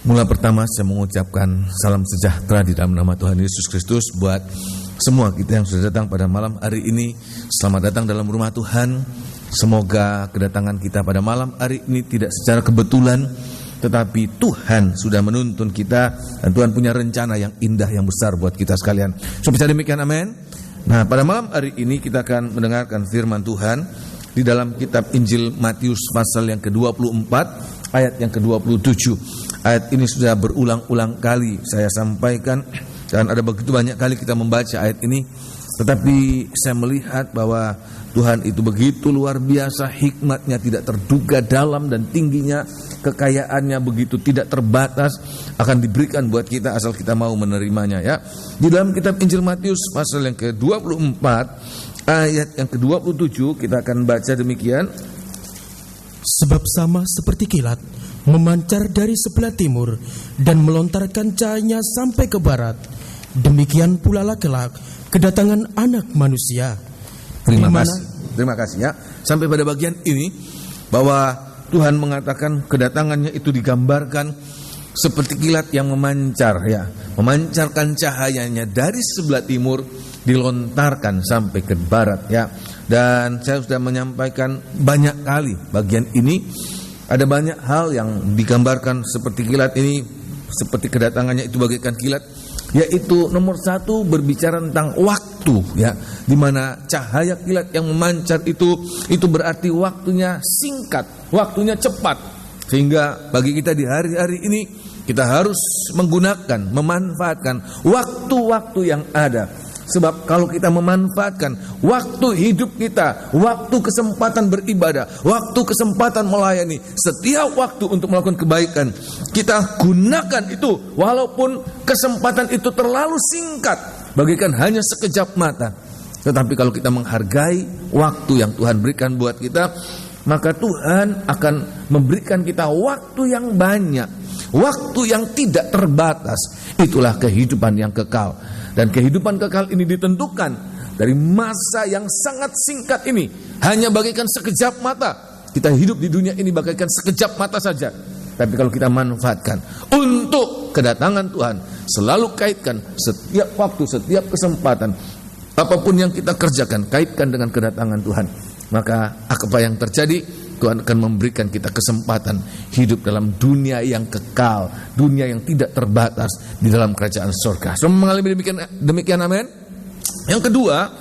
Mula pertama saya mengucapkan salam sejahtera di dalam nama Tuhan Yesus Kristus buat semua kita yang sudah datang pada malam hari ini. Selamat datang dalam rumah Tuhan. Semoga kedatangan kita pada malam hari ini tidak secara kebetulan, tetapi Tuhan sudah menuntun kita dan Tuhan punya rencana yang indah, yang besar buat kita sekalian. So, bisa demikian, amin. Nah, pada malam hari ini kita akan mendengarkan firman Tuhan di dalam kitab Injil Matius pasal yang ke-24 ayat yang ke-27. Ayat ini sudah berulang-ulang kali saya sampaikan dan ada begitu banyak kali kita membaca ayat ini, tetapi saya melihat bahwa Tuhan itu begitu luar biasa, hikmatnya tidak terduga dalam dan tingginya, kekayaannya begitu tidak terbatas akan diberikan buat kita asal kita mau menerimanya, ya. Di dalam kitab Injil Matius pasal yang ke-24 ayat yang ke-27 kita akan baca demikian. Sebab sama seperti kilat memancar dari sebelah timur dan melontarkan cahayanya sampai ke barat, demikian pula lah kelak kedatangan Anak Manusia. Terima kasih ya. Sampai pada bagian ini bahwa Tuhan mengatakan kedatangannya itu digambarkan seperti kilat yang memancar, ya, memancarkan cahayanya dari sebelah timur dilontarkan sampai ke barat, ya. Dan saya sudah menyampaikan banyak kali bagian ini. Ada banyak hal yang digambarkan seperti kilat ini, seperti kedatangannya itu bagaikan kilat, yaitu nomor satu berbicara tentang waktu, ya, di mana cahaya kilat yang memancar itu berarti waktunya singkat, waktunya cepat, sehingga bagi kita di hari-hari ini kita harus menggunakan, memanfaatkan waktu-waktu yang ada. Sebab kalau kita memanfaatkan waktu hidup kita, waktu kesempatan beribadah, waktu kesempatan melayani, setiap waktu untuk melakukan kebaikan, kita gunakan itu walaupun kesempatan itu terlalu singkat, bagaikan hanya sekejap mata. Tetapi kalau kita menghargai waktu yang Tuhan berikan buat kita, maka Tuhan akan memberikan kita waktu yang banyak, waktu yang tidak terbatas. Itulah kehidupan yang kekal. Dan kehidupan kekal ini ditentukan dari masa yang sangat singkat ini, hanya bagaikan sekejap mata. Kita hidup di dunia ini bagaikan sekejap mata saja. Tapi kalau kita manfaatkan untuk kedatangan Tuhan, selalu kaitkan setiap waktu, setiap kesempatan, apapun yang kita kerjakan, kaitkan dengan kedatangan Tuhan. Maka apa yang terjadi? Tuhan akan memberikan kita kesempatan hidup dalam dunia yang kekal, dunia yang tidak terbatas di dalam kerajaan surga. So, mengalami demikian, amin. Yang kedua,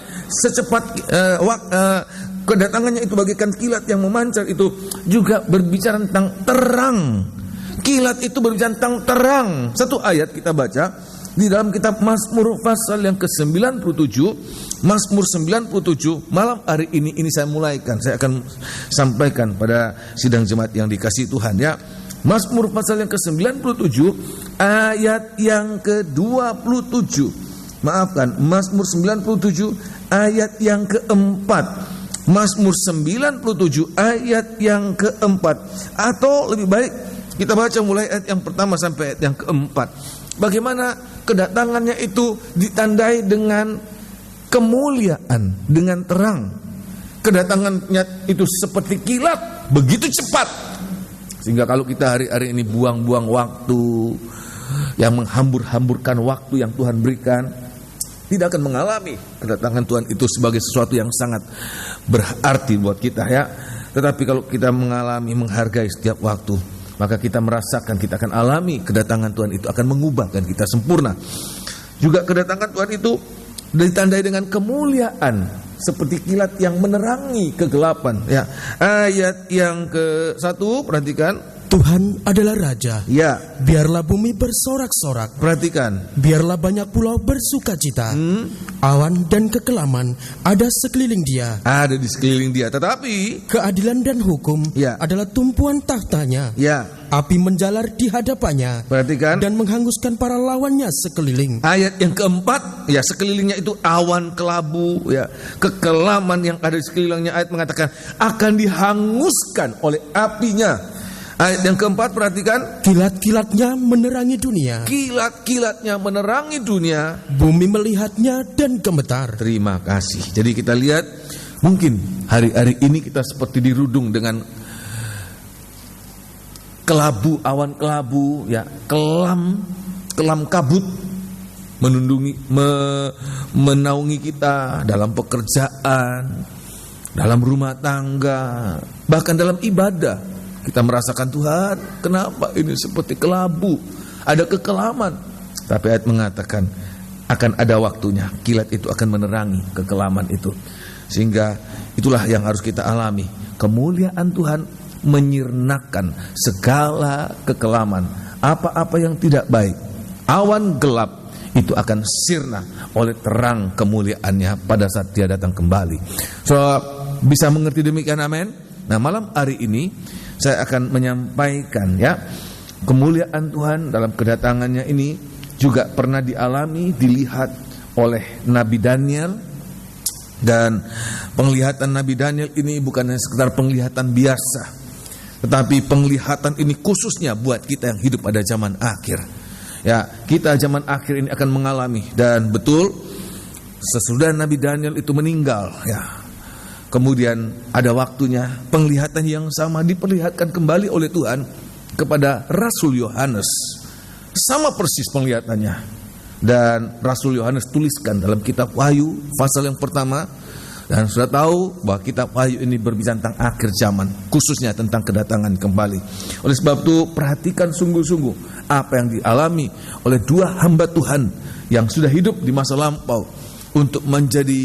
kedatangannya itu bagaikan kilat yang memancar, itu juga berbicara tentang terang. Kilat itu berbicara tentang terang. Satu ayat kita baca di dalam kitab Mazmur pasal yang ke-97. Mazmur 97 malam hari ini saya mulaikan, saya akan sampaikan pada sidang jemaat yang dikasihi Tuhan, ya. Mazmur pasal yang ke-97 ayat yang ke-27. Maafkan, Mazmur 97 ayat yang keempat. Mazmur 97 ayat yang keempat. Atau lebih baik kita baca mulai ayat yang pertama sampai ayat yang keempat. Bagaimana kedatangannya itu ditandai dengan kemuliaan, dengan terang. Kedatangannya itu seperti kilat, begitu cepat, sehingga kalau kita hari-hari ini buang-buang waktu, yang menghambur-hamburkan waktu yang Tuhan berikan, tidak akan mengalami kedatangan Tuhan itu sebagai sesuatu yang sangat berarti buat kita, ya. Tetapi kalau kita menghargai setiap waktu, maka kita merasakan, kita akan alami kedatangan Tuhan itu akan mengubahkan kita sempurna. Juga kedatangan Tuhan itu ditandai dengan kemuliaan seperti kilat yang menerangi kegelapan, ya. Ayat yang ke-1, perhatikan. Tuhan adalah Raja, ya. Biarlah bumi bersorak-sorak. Perhatikan. Biarlah banyak pulau bersukacita. Awan dan kekelaman ada sekeliling dia. Ada di sekeliling dia. Tetapi keadilan dan hukum, ya, adalah tumpuan tahtanya, ya. Api menjalar di hadapannya. Perhatikan. Dan menghanguskan para lawannya sekeliling. Ayat yang keempat, ya, sekelilingnya itu awan kelabu, ya, kekelaman yang ada di sekelilingnya. Ayat mengatakan akan dihanguskan oleh apinya. Ayat yang keempat, perhatikan. Kilat-kilatnya menerangi dunia. Kilat-kilatnya menerangi dunia. Bumi melihatnya dan gemetar. Terima kasih. Jadi kita lihat, mungkin hari-hari ini kita seperti dirudung dengan kelabu, awan kelabu, ya, kelam kabut menaungi kita dalam pekerjaan, dalam rumah tangga, bahkan dalam ibadah. Kita merasakan, Tuhan, kenapa ini seperti kelabu, ada kekelaman. Tapi ayat mengatakan akan ada waktunya, kilat itu akan menerangi kekelaman itu. Sehingga itulah yang harus kita alami. Kemuliaan Tuhan menyirnakan segala kekelaman, apa-apa yang tidak baik. Awan gelap itu akan sirna oleh terang kemuliaannya pada saat Dia datang kembali. So, bisa mengerti demikian, amin? Nah, malam hari ini saya akan menyampaikan, ya, kemuliaan Tuhan dalam kedatangannya ini juga pernah dialami, dilihat oleh Nabi Daniel. Dan penglihatan Nabi Daniel ini bukan hanya sekedar penglihatan biasa, tetapi penglihatan ini khususnya buat kita yang hidup pada zaman akhir. Ya, kita zaman akhir ini akan mengalami, dan betul sesudah Nabi Daniel itu meninggal, ya, kemudian ada waktunya penglihatan yang sama diperlihatkan kembali oleh Tuhan kepada Rasul Yohanes. Sama persis penglihatannya. Dan Rasul Yohanes tuliskan dalam kitab Wahyu pasal yang pertama. Dan sudah tahu bahwa kitab Wahyu ini berbicara tentang akhir zaman, khususnya tentang kedatangan kembali. Oleh sebab itu perhatikan sungguh-sungguh apa yang dialami oleh dua hamba Tuhan yang sudah hidup di masa lampau, untuk menjadi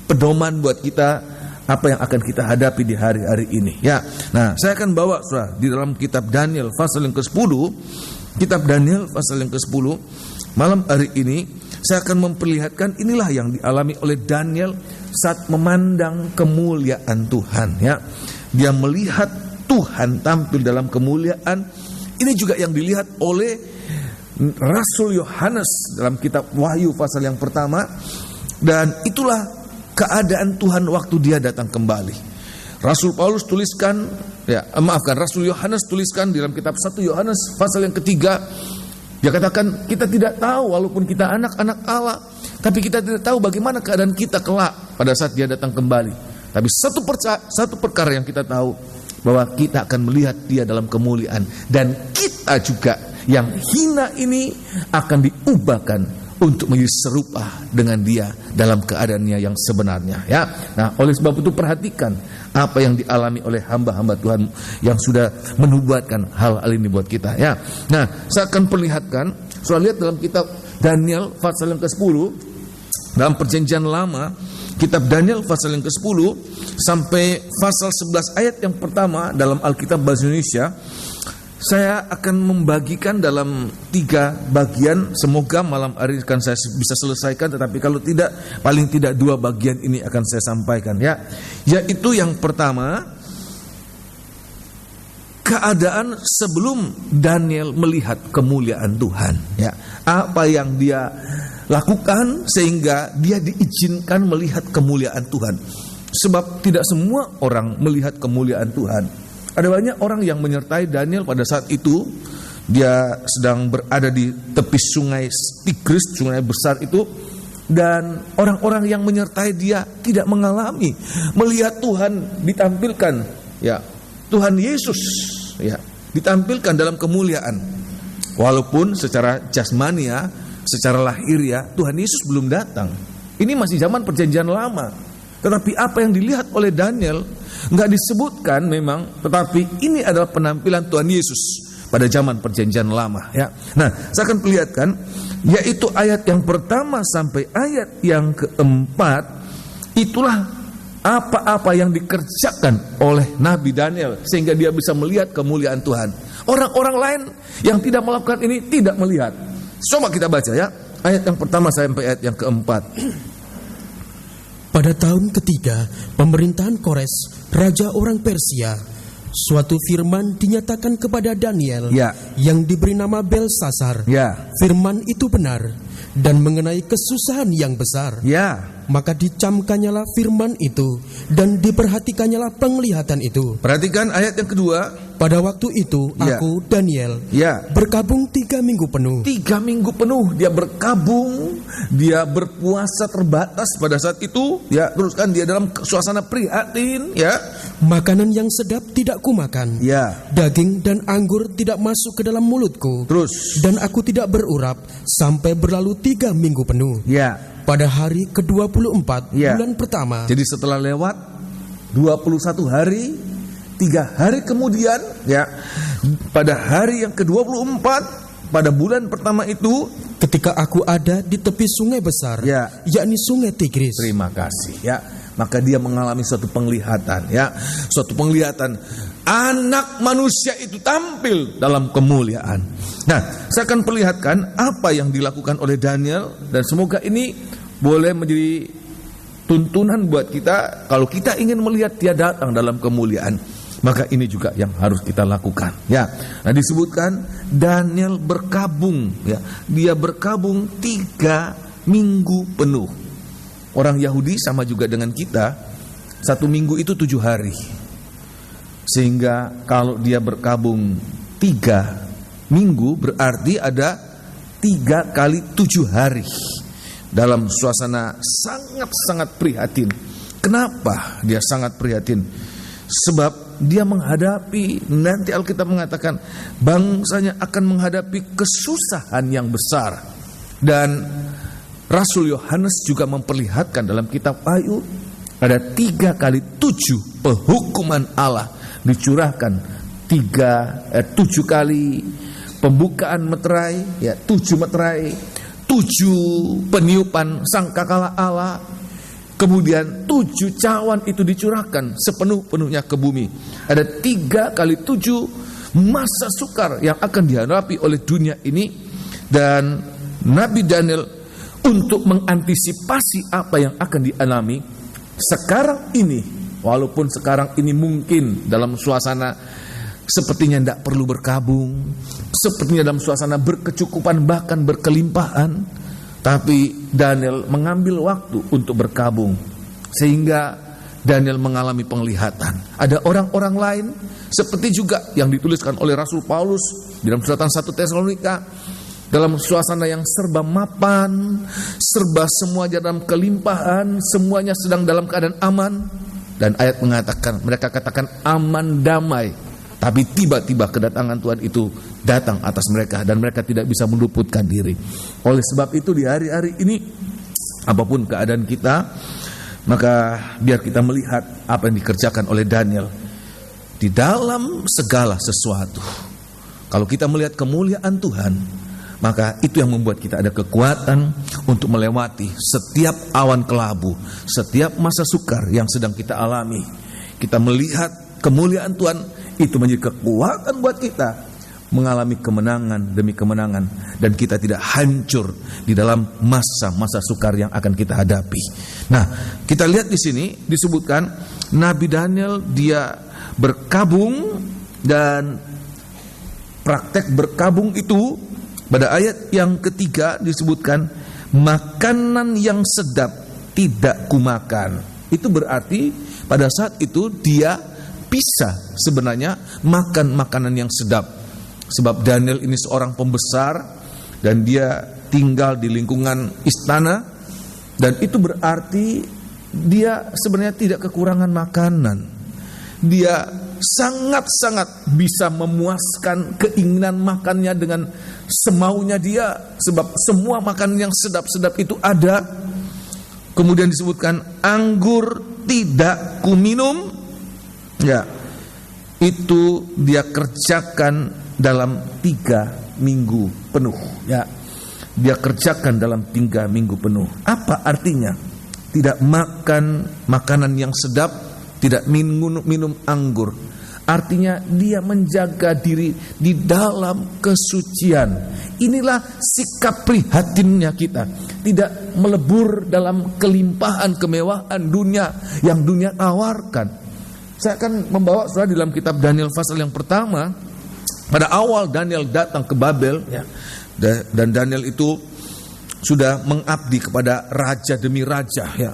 pedoman buat kita apa yang akan kita hadapi di hari-hari ini, ya. Nah, saya akan bawa saudara di dalam kitab Daniel pasal yang ke-10. Kitab Daniel pasal yang ke-10. Malam hari ini saya akan memperlihatkan inilah yang dialami oleh Daniel saat memandang kemuliaan Tuhan, ya. Dia melihat Tuhan tampil dalam kemuliaan. Ini juga yang dilihat oleh Rasul Yohanes dalam kitab Wahyu pasal yang pertama. Dan itulah keadaan Tuhan waktu Dia datang kembali. Rasul Paulus tuliskan, Rasul Yohanes tuliskan di dalam kitab 1 Yohanes pasal yang ketiga. Dia katakan, kita tidak tahu walaupun kita anak-anak Allah, tapi kita tidak tahu bagaimana keadaan kita kelak pada saat Dia datang kembali. Tapi satu perkara yang kita tahu, bahwa kita akan melihat Dia dalam kemuliaan, dan kita juga yang hina ini akan diubahkan untuk menjadi serupa dengan Dia dalam keadaannya yang sebenarnya, ya. Nah, oleh sebab itu perhatikan apa yang dialami oleh hamba-hamba Tuhan yang sudah menubuatkan hal ini buat kita, ya. Nah, saya akan perlihatkan, soal lihat dalam kitab Daniel pasal yang ke-10 dalam perjanjian lama, kitab Daniel pasal yang ke-10 sampai pasal 11 ayat yang pertama dalam Alkitab Bahasa Indonesia. Saya akan membagikan dalam 3 bagian. Semoga malam hari ini akan saya bisa selesaikan. Tetapi kalau tidak, paling tidak 2 bagian ini akan saya sampaikan, ya. Yaitu yang pertama, keadaan sebelum Daniel melihat kemuliaan Tuhan, ya. Apa yang dia lakukan sehingga dia diizinkan melihat kemuliaan Tuhan. Sebab tidak semua orang melihat kemuliaan Tuhan. Ada banyak orang yang menyertai Daniel pada saat itu. Dia sedang berada di tepi sungai Tigris, sungai besar itu. Dan orang-orang yang menyertai dia tidak mengalami melihat Tuhan ditampilkan, ya, Tuhan Yesus, ya, ditampilkan dalam kemuliaan. Walaupun secara jasmania, secara lahiriah, Tuhan Yesus belum datang. Ini masih zaman perjanjian lama. Tetapi apa yang dilihat oleh Daniel nggak disebutkan memang, tetapi ini adalah penampilan Tuhan Yesus pada zaman perjanjian lama, ya. Nah, saya akan perlihatkan, yaitu ayat yang pertama sampai ayat yang keempat. Itulah apa-apa yang dikerjakan oleh Nabi Daniel sehingga dia bisa melihat kemuliaan Tuhan. Orang-orang lain yang tidak melakukan ini tidak melihat. Coba kita baca, ya, ayat yang pertama sampai ayat yang keempat. Pada tahun ketiga pemerintahan Kores, raja orang Persia, suatu firman dinyatakan kepada Daniel, ya, yang diberi nama Belsasar. Ya. Firman itu benar. dan mengenai kesusahan yang besar. Ya, Maka dicamkannyalah firman itu dan diperhatikannyalah penglihatan itu. perhatikan ayat yang kedua. Pada waktu itu Ya. aku, Daniel, Ya, berkabung 3 minggu penuh. 3 minggu penuh dia berkabung, dia berpuasa terbatas pada saat itu. Ya, terus kan dia dalam suasana prihatin. Ya, Makanan yang sedap tidak kumakan. ya, Daging dan anggur tidak masuk ke dalam mulutku. terus. Dan aku tidak berurap sampai berlalu 3 minggu penuh. Ya, Pada hari ke-24 Ya. bulan pertama, jadi setelah lewat 21 hari, 3 hari kemudian, ya, pada hari yang ke-24 pada bulan pertama itu, ketika aku ada di tepi sungai besar, Ya. yakni sungai Tigris, terima kasih, ya, maka dia mengalami suatu penglihatan, ya, suatu penglihatan anak manusia itu tampil dalam kemuliaan. Nah, saya akan perlihatkan apa yang dilakukan oleh Daniel, dan semoga ini boleh menjadi tuntunan buat kita. Kalau kita ingin melihat dia datang dalam kemuliaan, maka ini juga yang harus kita lakukan. Ya, nah disebutkan Daniel berkabung. Ya, dia berkabung 3 minggu penuh. Orang Yahudi sama juga dengan kita, 1 minggu itu 7 hari. Sehingga kalau dia berkabung 3 minggu berarti ada 3 kali 7 hari. Dalam suasana sangat-sangat prihatin. Kenapa dia sangat prihatin? Sebab dia menghadapi, nanti Alkitab mengatakan, bangsanya akan menghadapi kesusahan yang besar. Dan Rasul Yohanes juga memperlihatkan dalam kitab Ayub, ada 3 kali 7 penghukuman Allah dicurahkan. 7 kali pembukaan meterai, ya, 7 meterai, 7 peniupan sangkakala Allah, kemudian 7 cawan itu dicurahkan sepenuh-penuhnya ke bumi. Ada 3 kali 7 masa sukar yang akan dihadapi oleh dunia ini, dan Nabi Daniel untuk mengantisipasi apa yang akan dialami sekarang ini, walaupun sekarang ini mungkin dalam suasana sepertinya tidak perlu berkabung, sepertinya dalam suasana berkecukupan bahkan berkelimpahan, tapi Daniel mengambil waktu untuk berkabung sehingga Daniel mengalami penglihatan. Ada orang-orang lain seperti juga yang dituliskan oleh Rasul Paulus di dalam suratan 1 Tesalonika, dalam suasana yang serba mapan, serba semuanya dalam kelimpahan, semuanya sedang dalam keadaan aman, dan ayat mengatakan, mereka katakan aman damai. Tapi tiba-tiba kedatangan Tuhan itu datang atas mereka dan mereka tidak bisa meluputkan diri. Oleh sebab itu di hari-hari ini, apapun keadaan kita, maka biar kita melihat apa yang dikerjakan oleh Daniel di dalam segala sesuatu. Kalau kita melihat kemuliaan Tuhan, maka itu yang membuat kita ada kekuatan untuk melewati setiap awan kelabu, setiap masa sukar yang sedang kita alami. Kita melihat kemuliaan Tuhan, itu menjadi kekuatan buat kita mengalami kemenangan demi kemenangan, dan kita tidak hancur di dalam masa-masa sukar yang akan kita hadapi. Nah, kita lihat di sini disebutkan Nabi Daniel dia berkabung, dan praktek berkabung itu pada ayat yang ketiga disebutkan makanan yang sedap tidak kumakan. Itu berarti pada saat itu dia bisa sebenarnya makan makanan yang sedap. Sebab Daniel ini seorang pembesar dan dia tinggal di lingkungan istana, dan itu berarti dia sebenarnya tidak kekurangan makanan. Dia sangat-sangat bisa memuaskan keinginan makannya dengan semaunya dia, sebab semua makanan yang sedap-sedap itu ada. Kemudian disebutkan anggur tidak kuminum. Ya, itu dia kerjakan dalam 3 minggu penuh. Ya, dia kerjakan dalam 3 minggu penuh. Apa artinya? Tidak makan makanan yang sedap, tidak minum anggur. Artinya dia menjaga diri di dalam kesucian. Inilah sikap prihatinnya kita. Tidak melebur dalam kelimpahan kemewahan dunia yang dunia tawarkan. Saya akan membawa saudara di dalam kitab Daniel pasal yang pertama. Pada awal Daniel datang ke Babel, ya, dan Daniel itu sudah mengabdi kepada raja demi raja, ya.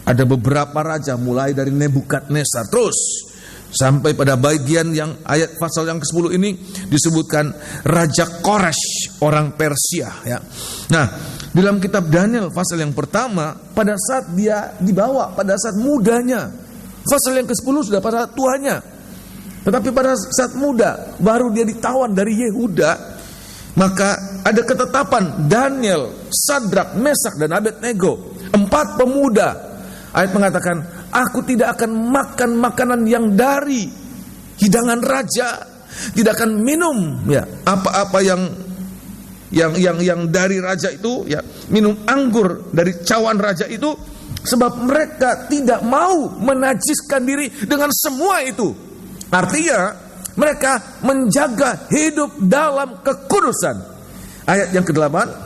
Ada beberapa raja, mulai dari Nebukadnezar terus sampai pada bagian yang ayat pasal yang ke-10 ini disebutkan Raja Koresh orang Persia, ya. Nah, dalam kitab Daniel pasal yang pertama, pada saat dia dibawa, pada saat mudanya, pasal yang ke-10 sudah pada tuanya, tetapi pada saat muda baru dia ditawan dari Yehuda, maka ada ketetapan Daniel, Sadrak, Mesak dan Abednego, 4 pemuda. Ayat mengatakan, aku tidak akan makan makanan yang dari hidangan raja, tidak akan minum, ya, apa-apa yang dari raja itu, ya, minum anggur dari cawan raja itu, sebab mereka tidak mau menajiskan diri dengan semua itu. Artinya mereka menjaga hidup dalam kekudusan. Ayat yang ke-8,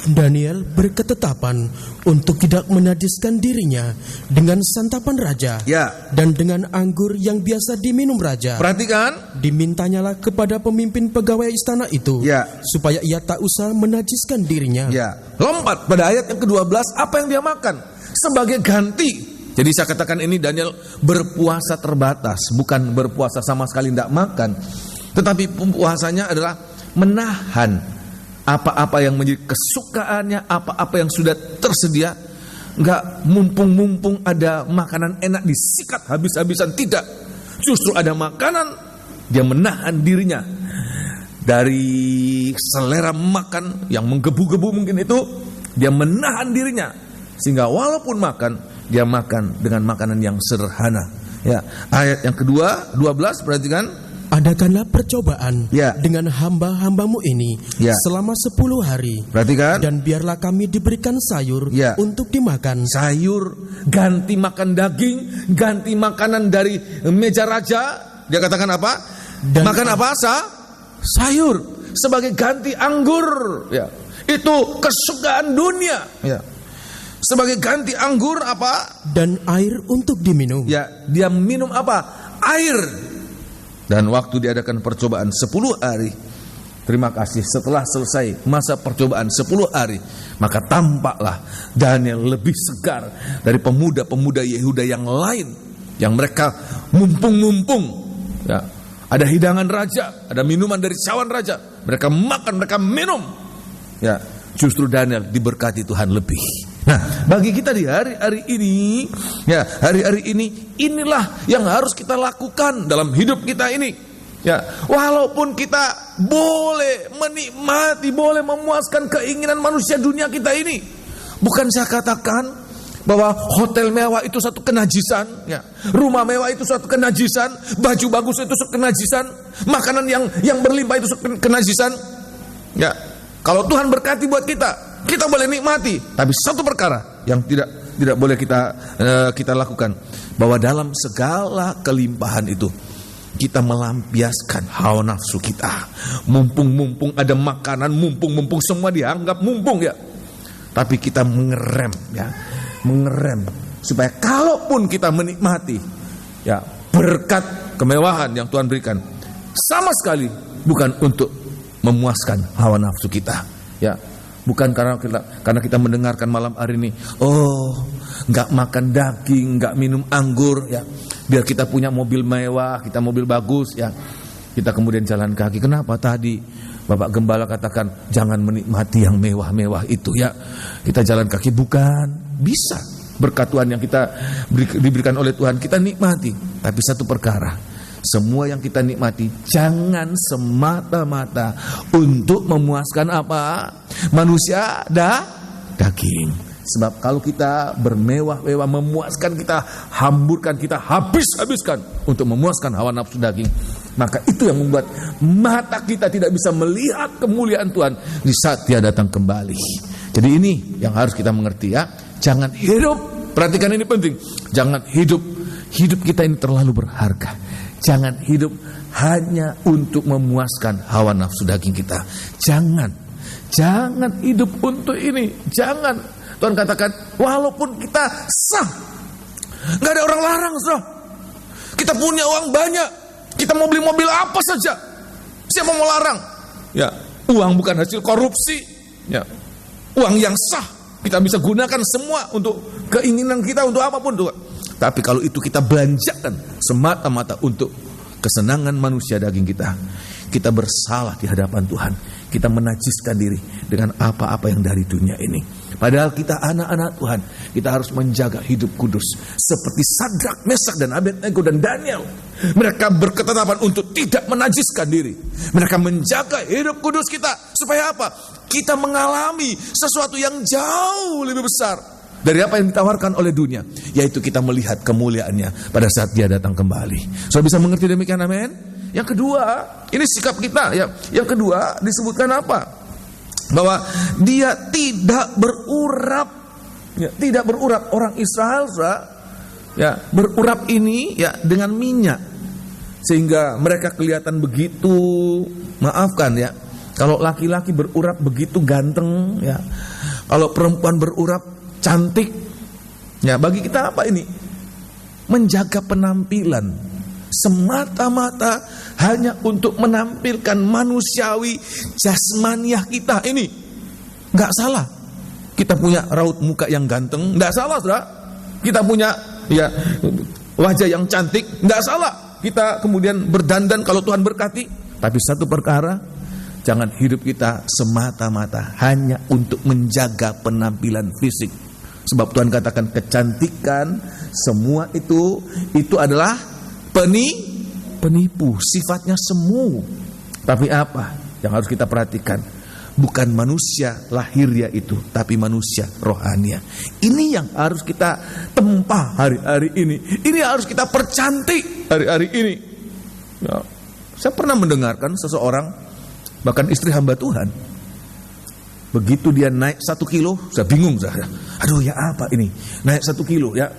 Daniel berketetapan untuk tidak menajiskan dirinya dengan santapan raja, ya, dan dengan anggur yang biasa diminum raja. Perhatikan, dimintanyalah kepada pemimpin pegawai istana itu, ya, supaya ia tak usah menajiskan dirinya. Ya, lompat pada ayat yang ke-12, apa yang dia makan sebagai ganti. Jadi saya katakan ini Daniel berpuasa terbatas, bukan berpuasa sama sekali tidak makan, tetapi puasanya adalah menahan apa-apa yang menjadi kesukaannya, apa-apa yang sudah tersedia. Enggak mumpung-mumpung ada makanan enak disikat habis-habisan, tidak. Justru ada makanan, dia menahan dirinya dari selera makan yang menggebu-gebu mungkin itu, dia menahan dirinya sehingga walaupun makan, dia makan dengan makanan yang sederhana. Ya, ayat yang kedua 12, perhatikan. Adakanlah percobaan, ya, dengan hamba-hambamu ini, ya, selama 10 hari. Perhatikan. Dan biarlah kami diberikan sayur, ya, untuk dimakan. Sayur, ganti makan daging, ganti makanan dari meja raja. Dia katakan apa? Dan makan apa? Sayur sebagai ganti anggur. Ya, itu kesukaan dunia. Ya. Sebagai ganti anggur apa? Dan air untuk diminum. Ya, dia minum apa? Air. Dan waktu diadakan percobaan 10 hari, terima kasih, setelah selesai masa percobaan 10 hari, maka tampaklah Daniel lebih segar dari pemuda-pemuda Yehuda yang lain, yang mereka mumpung-mumpung, ya, ada hidangan raja, ada minuman dari cawan raja, mereka makan, mereka minum, ya. Justru Daniel diberkati Tuhan lebih. Nah, bagi kita di hari-hari ini, ya, hari-hari ini, inilah yang harus kita lakukan dalam hidup kita ini. Ya, walaupun kita boleh menikmati, boleh memuaskan keinginan manusia dunia kita ini. Bukan saya katakan bahwa hotel mewah itu satu kenajisan, ya, rumah mewah itu suatu kenajisan, baju bagus itu suatu kenajisan, makanan yang berlimpah itu suatu kenajisan. Ya, kalau Tuhan berkati buat kita boleh nikmati, tapi satu perkara yang tidak boleh kita lakukan, bahwa dalam segala kelimpahan itu kita melampiaskan hawa nafsu kita. Mumpung ada makanan, mumpung semua dianggap mumpung, ya. Tapi kita mengerem supaya kalaupun kita menikmati, ya, berkat kemewahan yang Tuhan berikan, sama sekali bukan untuk memuaskan hawa nafsu kita, ya. Bukan karena kita mendengarkan malam hari ini, oh, nggak makan daging, nggak minum anggur, ya, biar kita punya mobil mewah, kita mobil bagus, ya, kita kemudian jalan kaki. Kenapa tadi Bapak Gembala katakan jangan menikmati yang mewah-mewah itu, ya, kita jalan kaki? Bukan, bisa berkat Tuhan yang kita diberikan oleh Tuhan kita nikmati, tapi satu perkara, semua yang kita nikmati jangan semata-mata untuk memuaskan apa? Manusia daging. Sebab kalau kita bermewah-mewah memuaskan, kita hamburkan, kita habiskan untuk memuaskan hawa nafsu daging, maka itu yang membuat mata kita tidak bisa melihat kemuliaan Tuhan di saat Dia datang kembali. Jadi ini yang harus kita mengerti, ya. Jangan hidup, perhatikan ini penting, jangan hidup kita ini terlalu berharga. Jangan hidup hanya untuk memuaskan hawa nafsu daging kita. Jangan hidup untuk ini. Jangan. Tuhan katakan, walaupun kita sah, nggak ada orang larang, sah. Kita punya uang banyak, kita mau beli mobil apa saja, siapa mau larang? Ya, Uang bukan hasil korupsi, ya. Uang yang sah kita bisa gunakan semua untuk keinginan kita, untuk apapun Tuhan. Tapi kalau itu kita belanjakan semata-mata untuk kesenangan manusia daging kita bersalah di hadapan Tuhan. Kita menajiskan diri dengan apa-apa yang dari dunia ini. Padahal kita anak-anak Tuhan, kita harus menjaga hidup kudus seperti Sadrak, Mesak, dan Abednego dan Daniel. Mereka berketetapan untuk tidak menajiskan diri. Mereka menjaga hidup kudus kita supaya apa? Kita mengalami sesuatu yang jauh lebih besar dari apa yang ditawarkan oleh dunia, yaitu kita melihat kemuliaannya pada saat Dia datang kembali. Saudara bisa mengerti demikian, amin? Yang kedua, ini sikap kita ya. Yang kedua disebutkan apa? Bahwa dia tidak berurap, ya, tidak berurap. Orang Israel, ya, berurap ini ya dengan minyak, sehingga mereka kelihatan begitu, maafkan ya. Kalau laki-laki berurap begitu ganteng, ya. Kalau perempuan berurap cantik, ya. Bagi kita apa ini? Menjaga penampilan semata-mata hanya untuk menampilkan manusiawi jasmaniah kita ini. Nggak salah kita punya raut muka yang ganteng, nggak salah saudara. Kita punya ya wajah yang cantik, nggak salah kita kemudian berdandan kalau Tuhan berkati. Tapi satu perkara, jangan hidup kita semata-mata hanya untuk menjaga penampilan fisik. Sebab Tuhan katakan kecantikan semua itu adalah penipu, sifatnya semu. Tapi apa yang harus kita perhatikan? Bukan manusia lahirnya itu, tapi manusia rohania. Ini yang harus kita tempa hari-hari ini. Ini harus kita percantik hari-hari ini. Ya, saya pernah mendengarkan seseorang, bahkan istri hamba Tuhan, begitu dia naik 1 kilo, saya bingung. Aduh ya apa ini? Naik 1 kilo ya.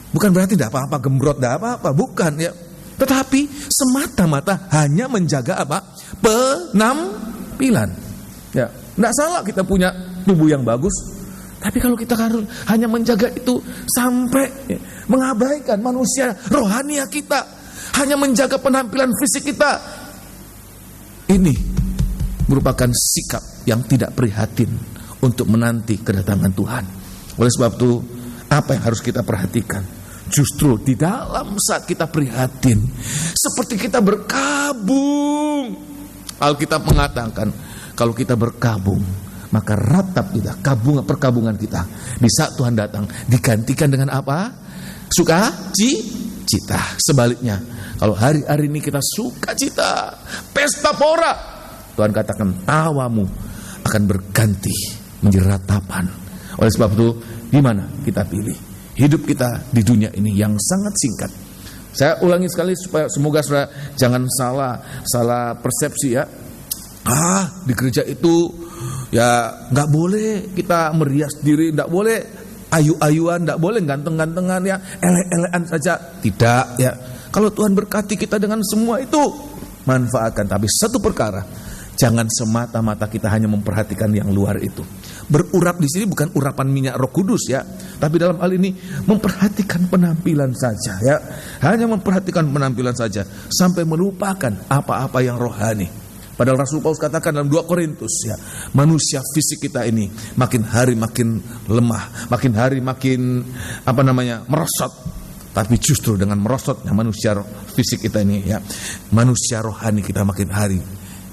Bukan berarti tidak apa-apa, gembrot tidak apa-apa, bukan ya. Tetapi semata-mata hanya menjaga apa? Penampilan. Ya, tidak salah kita punya tubuh yang bagus. Tapi kalau kita hanya menjaga itu sampai ya, mengabaikan manusia rohania kita, hanya menjaga penampilan fisik kita, ini merupakan sikap yang tidak prihatin untuk menanti kedatangan Tuhan. Oleh sebab itu, apa yang harus kita perhatikan? Justru di dalam saat kita prihatin, seperti kita berkabung. Alkitab mengatakan, kalau kita berkabung, maka ratap kita, perkabungan kita di saat Tuhan datang digantikan dengan apa? Sukacita. Sebaliknya, kalau hari-hari ini kita sukacita, pesta pora, Tuhan katakan tawamu akan berganti menjadi ratapan. Oleh sebab itu, di mana kita pilih hidup kita di dunia ini yang sangat singkat? Saya ulangi sekali supaya semoga saudara jangan salah persepsi ya. Di gereja itu ya nggak boleh kita merias diri, nggak boleh ayu-ayuan, nggak boleh ganteng-gantengan ya, elek-elekan saja. Tidak ya. Kalau Tuhan berkati kita dengan semua itu, manfaatkan. Tapi satu perkara, jangan semata-mata kita hanya memperhatikan yang luar itu. Berurap di sini bukan urapan minyak Roh Kudus ya, tapi dalam hal ini memperhatikan penampilan saja ya. Hanya memperhatikan penampilan saja sampai melupakan apa-apa yang rohani. Padahal Rasul Paulus katakan dalam 2 Korintus ya, manusia fisik kita ini makin hari makin lemah, makin hari makin merosot. Tapi justru dengan merosotnya manusia fisik kita ini ya, manusia rohani kita makin hari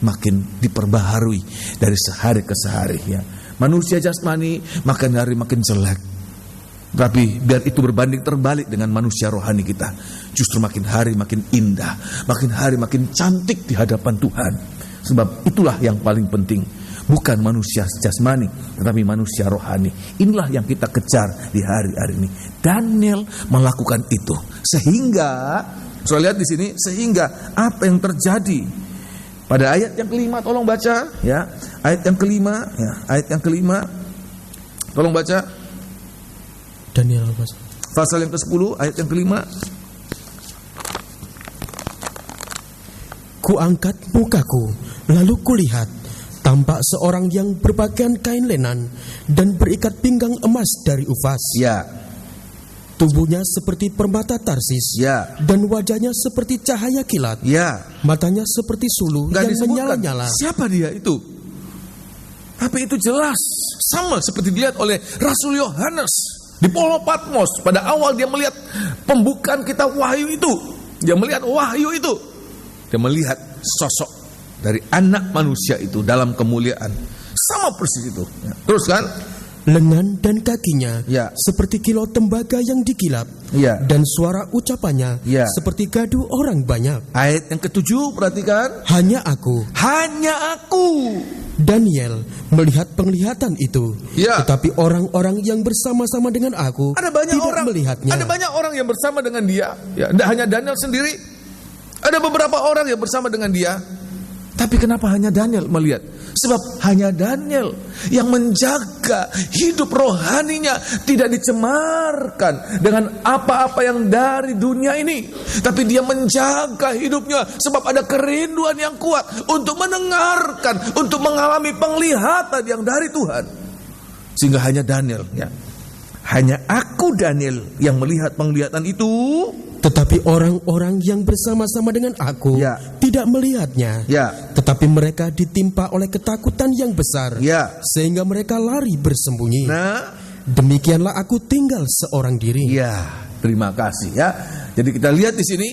makin diperbaharui dari sehari ke sehari ya. Manusia jasmani makin hari makin jelek, tapi biar itu berbanding terbalik dengan manusia rohani kita, justru makin hari makin indah, makin hari makin cantik di hadapan Tuhan. Sebab itulah yang paling penting, bukan manusia jasmani, tetapi manusia rohani. Inilah yang kita kejar di hari-hari ini. Daniel melakukan itu, sehingga saya lihat di sini, sehingga apa yang terjadi pada ayat yang kelima, tolong baca ya. Ayat yang kelima ya, ayat yang kelima. Tolong baca. Daniel pasal yang ke-10 ayat yang kelima. Kuangkat mukaku, lalu kulihat, tampak seorang yang berpakaian kain lenan dan berikat pinggang emas dari Ufaz. Ya. Tubuhnya seperti permata Tarsis, ya, dan wajahnya seperti cahaya kilat, ya, matanya seperti sulu yang menyala-nyala. Siapa dia itu? Tapi itu jelas sama seperti dilihat oleh Rasul Yohanes di Pulau Patmos. Pada awal dia melihat pembukaan kitab Wahyu itu. Dia melihat wahyu itu. Dia melihat sosok dari anak manusia itu dalam kemuliaan. Sama persis itu. Terus kan? Lengan dan kakinya Ya. seperti kilau tembaga yang dikilap, Ya. dan suara ucapannya Ya. seperti gaduh orang banyak. Ayat yang ke-7 perhatikan. Hanya aku, Daniel, melihat penglihatan itu. Ya. Tetapi orang-orang yang bersama-sama dengan aku Ada banyak tidak orang melihatnya. Ada banyak orang yang bersama dengan dia. Ya, tidak hanya Daniel sendiri. Ada beberapa orang yang bersama dengan dia. Tapi kenapa hanya Daniel melihat? Sebab hanya Daniel yang menjaga hidup rohaninya tidak dicemarkan dengan apa-apa yang dari dunia ini. Tapi dia menjaga hidupnya sebab ada kerinduan yang kuat untuk mendengarkan, untuk mengalami penglihatan yang dari Tuhan. Sehingga hanya Daniel, ya. Hanya aku Daniel yang melihat penglihatan itu. Tetapi orang-orang yang bersama-sama dengan aku Ya. tidak melihatnya. Ya. Tetapi mereka ditimpa oleh ketakutan yang besar, Ya. sehingga mereka lari bersembunyi. Nah, Demikianlah aku tinggal seorang diri. ya, terima kasih ya. Jadi kita lihat di sini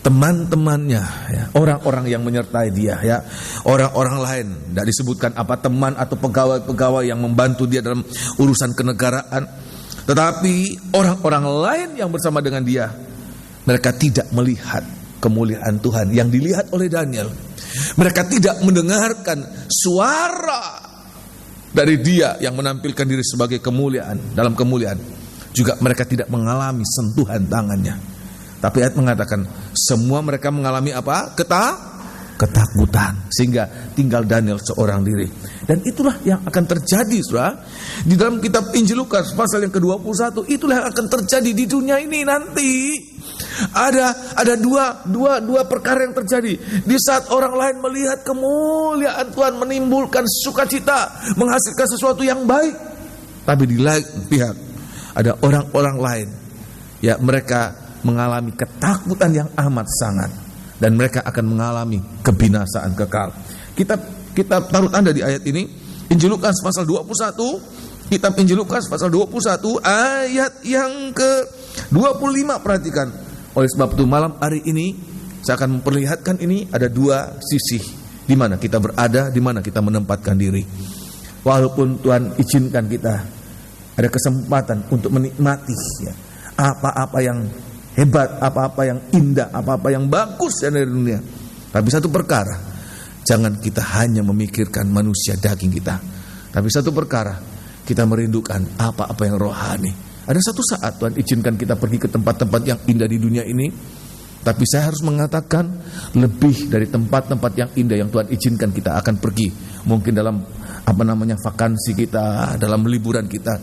teman-temannya, ya, orang-orang yang menyertai dia, ya, orang-orang lain. Tidak disebutkan apa teman atau pegawai-pegawai yang membantu dia dalam urusan kenegaraan. Tetapi orang-orang lain yang bersama dengan dia, mereka tidak melihat kemuliaan Tuhan yang dilihat oleh Daniel. Mereka tidak mendengarkan suara dari dia yang menampilkan diri sebagai kemuliaan, dalam kemuliaan. Juga mereka tidak mengalami sentuhan tangannya. Tapi ayat mengatakan semua mereka mengalami apa? Ketakutan. Sehingga tinggal Daniel seorang diri. Dan itulah yang akan terjadi, saudara. Di dalam kitab Injil Lukas pasal yang ke-21, itulah yang akan terjadi di dunia ini nanti. Ada dua perkara yang terjadi. Di saat orang lain melihat kemuliaan Tuhan menimbulkan sukacita, menghasilkan sesuatu yang baik. Tapi di lain pihak ada orang-orang lain, ya, mereka mengalami ketakutan yang amat sangat, dan mereka akan mengalami kebinasaan kekal. Kita taruh tanda di ayat ini, Injil Lukas pasal 21, kitab Injil Lukas pasal 21 ayat yang ke-25, perhatikan. Oleh sebab itu malam hari ini saya akan memperlihatkan ini ada dua sisi di mana kita berada, di mana kita menempatkan diri. Walaupun Tuhan izinkan kita ada kesempatan untuk menikmati, ya, apa-apa yang hebat, apa-apa yang indah, apa-apa yang bagus dari dunia. Tapi satu perkara, jangan kita hanya memikirkan manusia daging kita. Tapi satu perkara, kita merindukan apa-apa yang rohani. Ada satu saat Tuhan izinkan kita pergi ke tempat-tempat yang indah di dunia ini. Tapi saya harus mengatakan lebih dari tempat-tempat yang indah yang Tuhan izinkan kita akan pergi. Mungkin dalam vakansi kita, dalam liburan kita.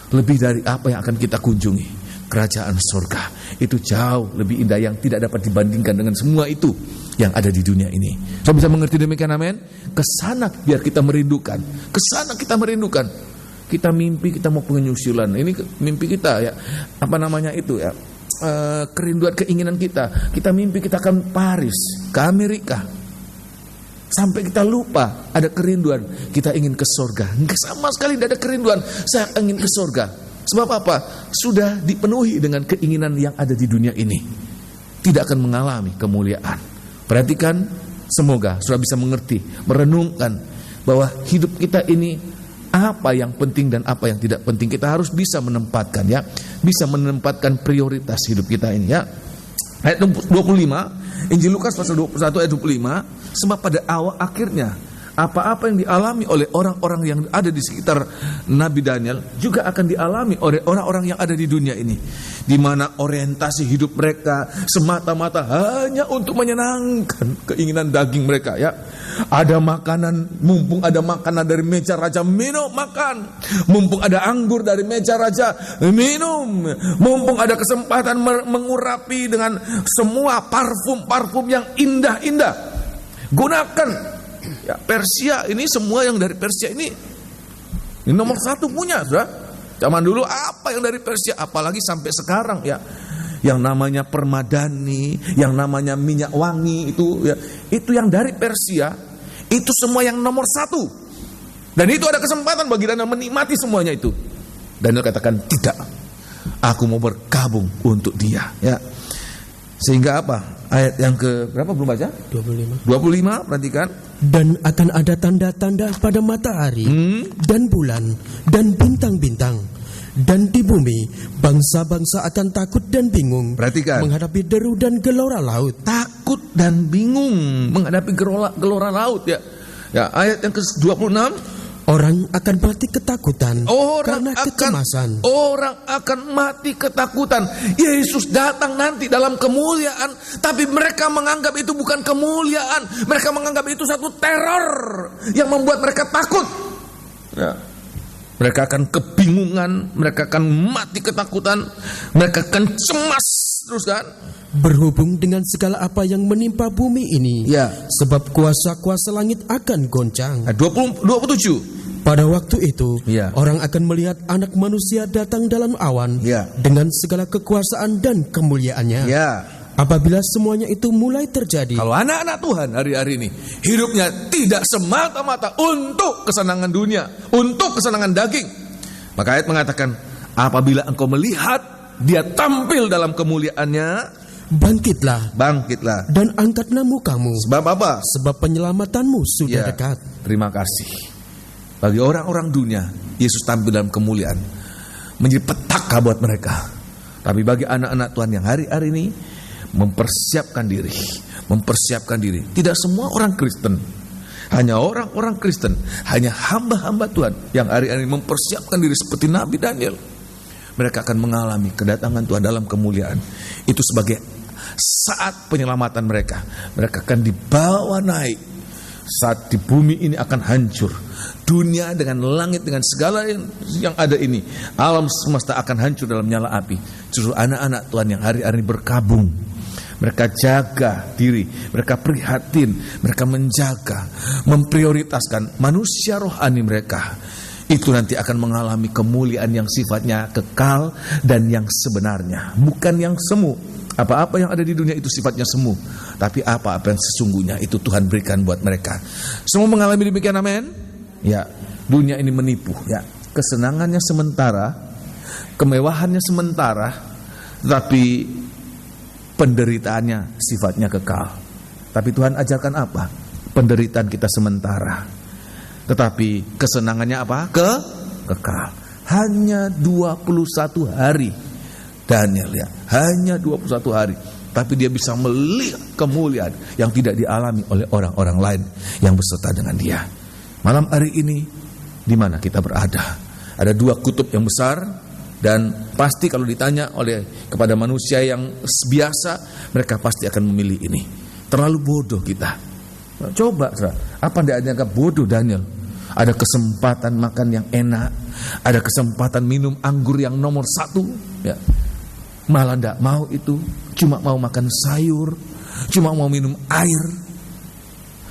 Lebih dari apa yang akan kita kunjungi. Kerajaan surga itu jauh lebih indah yang tidak dapat dibandingkan dengan semua itu yang ada di dunia ini. Saya bisa mengerti demikian, amin? Kesana biar kita merindukan. Kesana kita merindukan. Kita mimpi kita mau penyusulan. Ini mimpi kita, ya. Kerinduan keinginan kita. Kita mimpi kita akan Paris, ke Amerika. Sampai kita lupa ada kerinduan kita ingin ke surga. Sama sekali tidak ada kerinduan saya ingin ke surga. Sebab apa? Sudah dipenuhi dengan keinginan yang ada di dunia ini. Tidak akan mengalami kemuliaan. Perhatikan, semoga sudah bisa mengerti, merenungkan bahwa hidup kita ini apa yang penting dan apa yang tidak penting. Kita harus bisa menempatkan, ya, bisa menempatkan prioritas hidup kita ini, ya. Ayat 25, Injil Lukas pasal 21 ayat 25, sebab pada awal akhirnya apa-apa yang dialami oleh orang-orang yang ada di sekitar Nabi Daniel juga akan dialami oleh orang-orang yang ada di dunia ini, di mana orientasi hidup mereka semata-mata hanya untuk menyenangkan keinginan daging mereka, ya. Ada makanan, mumpung ada makanan dari meja raja, minum, makan. Mumpung ada anggur dari meja raja, minum. Mumpung ada kesempatan mengurapi dengan semua parfum-parfum yang indah-indah, gunakan. Ya, Persia ini, semua yang dari Persia ini nomor satu punya, saudara. Zaman dulu apa yang dari Persia, apalagi sampai sekarang, ya, yang namanya permadani, yang namanya minyak wangi itu, ya, itu yang dari Persia, itu semua yang nomor satu. Dan itu ada kesempatan bagi Daniel menikmati semuanya itu. Daniel katakan, tidak, aku mau berkabung untuk dia. Ya. Sehingga apa? Ayat yang ke berapa belum baca? 25. 25, perhatikan. Dan akan ada tanda-tanda pada matahari dan bulan dan bintang-bintang. Dan di bumi bangsa-bangsa akan takut dan bingung. Perhatikan. Menghadapi deru dan gelora laut. Takut dan bingung menghadapi gelora laut ya. Ya, ayat yang ke-26. Orang akan mati ketakutan karena kecemasan. Orang akan mati ketakutan. Yesus datang nanti dalam kemuliaan, tapi mereka menganggap itu bukan kemuliaan. Mereka menganggap itu satu teror yang membuat mereka takut. Ya. Mereka akan kebingungan, mereka akan mati ketakutan, mereka akan cemas terus kan. Berhubung dengan segala apa yang menimpa bumi ini, ya. Sebab kuasa-kuasa langit akan goncang. 27. Pada waktu itu, ya. Orang akan melihat Anak Manusia datang dalam awan, ya. Dengan segala kekuasaan dan kemuliaannya. Ya. Apabila semuanya itu mulai terjadi, kalau anak-anak Tuhan hari-hari ini hidupnya tidak semata-mata untuk kesenangan dunia, untuk kesenangan daging, maka ayat mengatakan, apabila engkau melihat dia tampil dalam kemuliaannya, bangkitlah, dan angkatlah mukamu. Sebab apa? Sebab penyelamatanmu sudah dekat. Terima kasih. Bagi orang-orang dunia, Yesus tampil dalam kemuliaan, menjadi petaka buat mereka. Tapi bagi anak-anak Tuhan yang hari-hari ini mempersiapkan diri. Tidak semua orang Kristen, hanya orang-orang Kristen, hanya hamba-hamba Tuhan yang hari-hari mempersiapkan diri seperti Nabi Daniel. Mereka akan mengalami kedatangan Tuhan dalam kemuliaan. Itu sebagai saat penyelamatan mereka. Mereka akan dibawa naik. Saat di bumi ini akan hancur, dunia dengan langit dengan segala yang ada ini, alam semesta akan hancur dalam nyala api. Justru anak-anak Tuhan yang hari-hari berkabung, mereka jaga diri, mereka prihatin, mereka menjaga, memprioritaskan manusia rohani mereka. Itu nanti akan mengalami kemuliaan yang sifatnya kekal dan yang sebenarnya, bukan yang semu. Apa-apa yang ada di dunia itu sifatnya semu, tapi apa-apa yang sesungguhnya itu Tuhan berikan buat mereka. Semua mengalami demikian, amin. Ya, dunia ini menipu. Ya, kesenangannya sementara, kemewahannya sementara, tapi penderitaannya sifatnya kekal. Tapi Tuhan ajarkan apa? Penderitaan kita sementara, tetapi kesenangannya apa? Kekal. Hanya 21 hari Daniel ya, hanya 21 hari, tapi dia bisa melihat kemuliaan yang tidak dialami oleh orang-orang lain yang beserta dengan dia. Malam hari ini di mana kita berada? Ada dua kutub yang besar, dan pasti kalau ditanya kepada manusia yang biasa, mereka pasti akan memilih ini. Terlalu bodoh kita. Coba, apa Anda anggap bodoh Daniel? Ada kesempatan makan yang enak, ada kesempatan minum anggur yang nomor 1, ya. Malah tidak mau itu, cuma mau makan sayur, cuma mau minum air.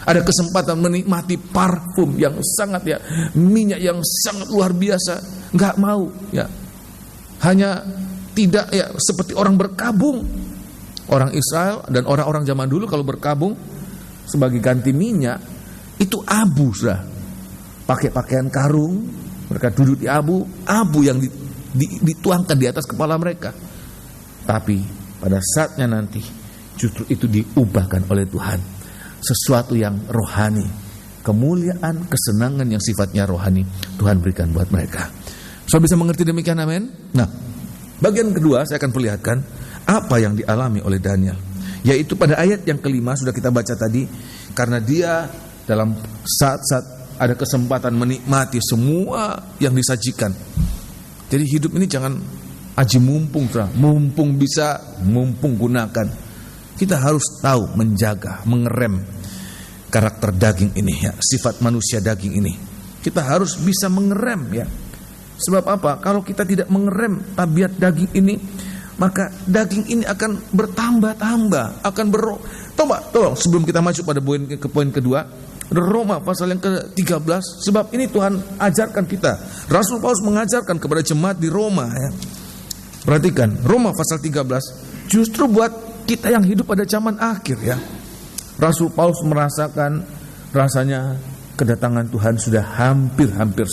Ada kesempatan menikmati parfum yang sangat minyak yang sangat luar biasa, nggak mau ya. Hanya tidak ya seperti orang berkabung. Orang Israel dan orang-orang zaman dulu kalau berkabung sebagai ganti minyak itu abu sudah. Pakai pakaian karung, mereka duduk di abu yang dituangkan di atas kepala mereka. Tapi pada saatnya nanti justru itu diubahkan oleh Tuhan, sesuatu yang rohani, kemuliaan, kesenangan yang sifatnya rohani Tuhan berikan buat mereka. So bisa mengerti demikian, amin. Nah, bagian kedua saya akan perlihatkan apa yang dialami oleh Daniel, yaitu pada ayat yang kelima sudah kita baca tadi. Karena dia dalam saat-saat ada kesempatan menikmati semua yang disajikan. Jadi hidup ini jangan aji mumpung, mumpung bisa, mumpung gunakan. Kita harus tahu menjaga, mengerem karakter daging ini ya, sifat manusia daging ini. Kita harus bisa mengerem ya. Sebab apa? Kalau kita tidak mengerem tabiat daging ini, maka daging ini akan bertambah-tambah, akan tolong sebelum kita masuk pada poin kedua, Roma pasal yang ke-13. Sebab ini Tuhan ajarkan kita. Rasul Paulus mengajarkan kepada jemaat di Roma ya. Perhatikan, Roma pasal 13 justru buat kita yang hidup pada zaman akhir ya. Rasul Paulus merasakan rasanya kedatangan Tuhan sudah hampir-hampir.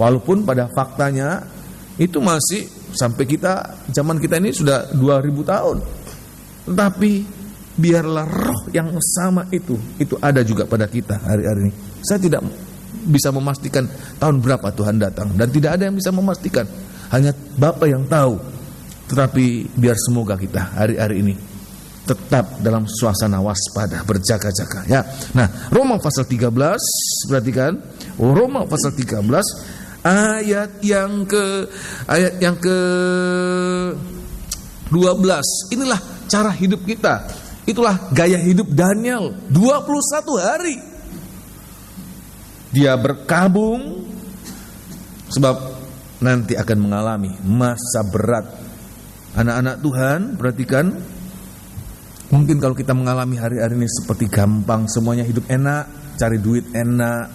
Walaupun pada faktanya itu masih sampai zaman kita ini sudah 2000 tahun. Tetapi biarlah roh yang sama itu ada juga pada kita hari-hari ini. Saya tidak bisa memastikan tahun berapa Tuhan datang, dan tidak ada yang bisa memastikan, hanya Bapa yang tahu. Tetapi biar semoga kita hari-hari ini tetap dalam suasana waspada, berjaga-jaga ya. Nah, Roma pasal 13, perhatikan, Roma pasal 13 ayat yang ke 12. Inilah cara hidup kita. Itulah gaya hidup Daniel 21 hari. Dia berkabung sebab nanti akan mengalami masa berat. Anak-anak Tuhan, perhatikan. Mungkin kalau kita mengalami hari-hari ini seperti gampang, semuanya hidup enak, cari duit enak,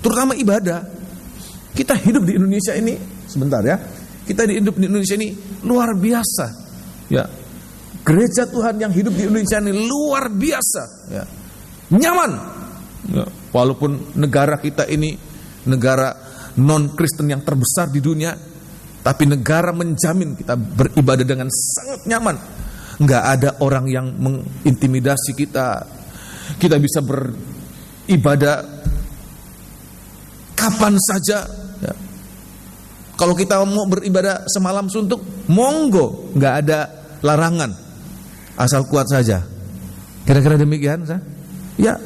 terutama ibadah. Kita hidup di Indonesia ini, sebentar ya, kita hidup di Indonesia ini luar biasa ya. Gereja Tuhan yang hidup di Indonesia ini luar biasa ya. Nyaman ya. Walaupun negara kita ini negara non-Kristen yang terbesar di dunia, tapi negara menjamin kita beribadah dengan sangat nyaman. Nggak ada orang yang mengintimidasi kita. Kita bisa beribadah kapan saja ya. Kalau kita mau beribadah semalam suntuk, monggo, nggak ada larangan, asal kuat saja. Kira-kira demikian, ya,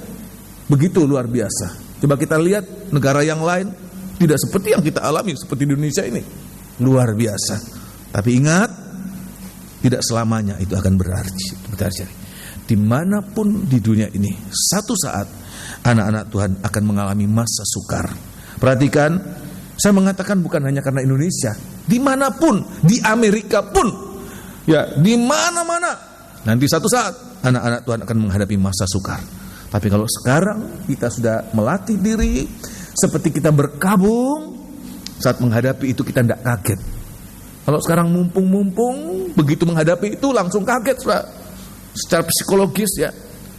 begitu luar biasa. Coba kita lihat negara yang lain, tidak seperti yang kita alami seperti di Indonesia ini, luar biasa. Tapi ingat, tidak selamanya itu akan berarti. Dimanapun di dunia ini, satu saat anak-anak Tuhan akan mengalami masa sukar. Perhatikan, saya mengatakan bukan hanya karena Indonesia, dimanapun, di Amerika pun, ya, di mana-mana, nanti satu saat anak-anak Tuhan akan menghadapi masa sukar. Tapi kalau sekarang kita sudah melatih diri, seperti kita berkabung, saat menghadapi itu kita tidak kaget. Kalau sekarang mumpung, begitu menghadapi itu langsung kaget, saudara. Secara psikologis ya,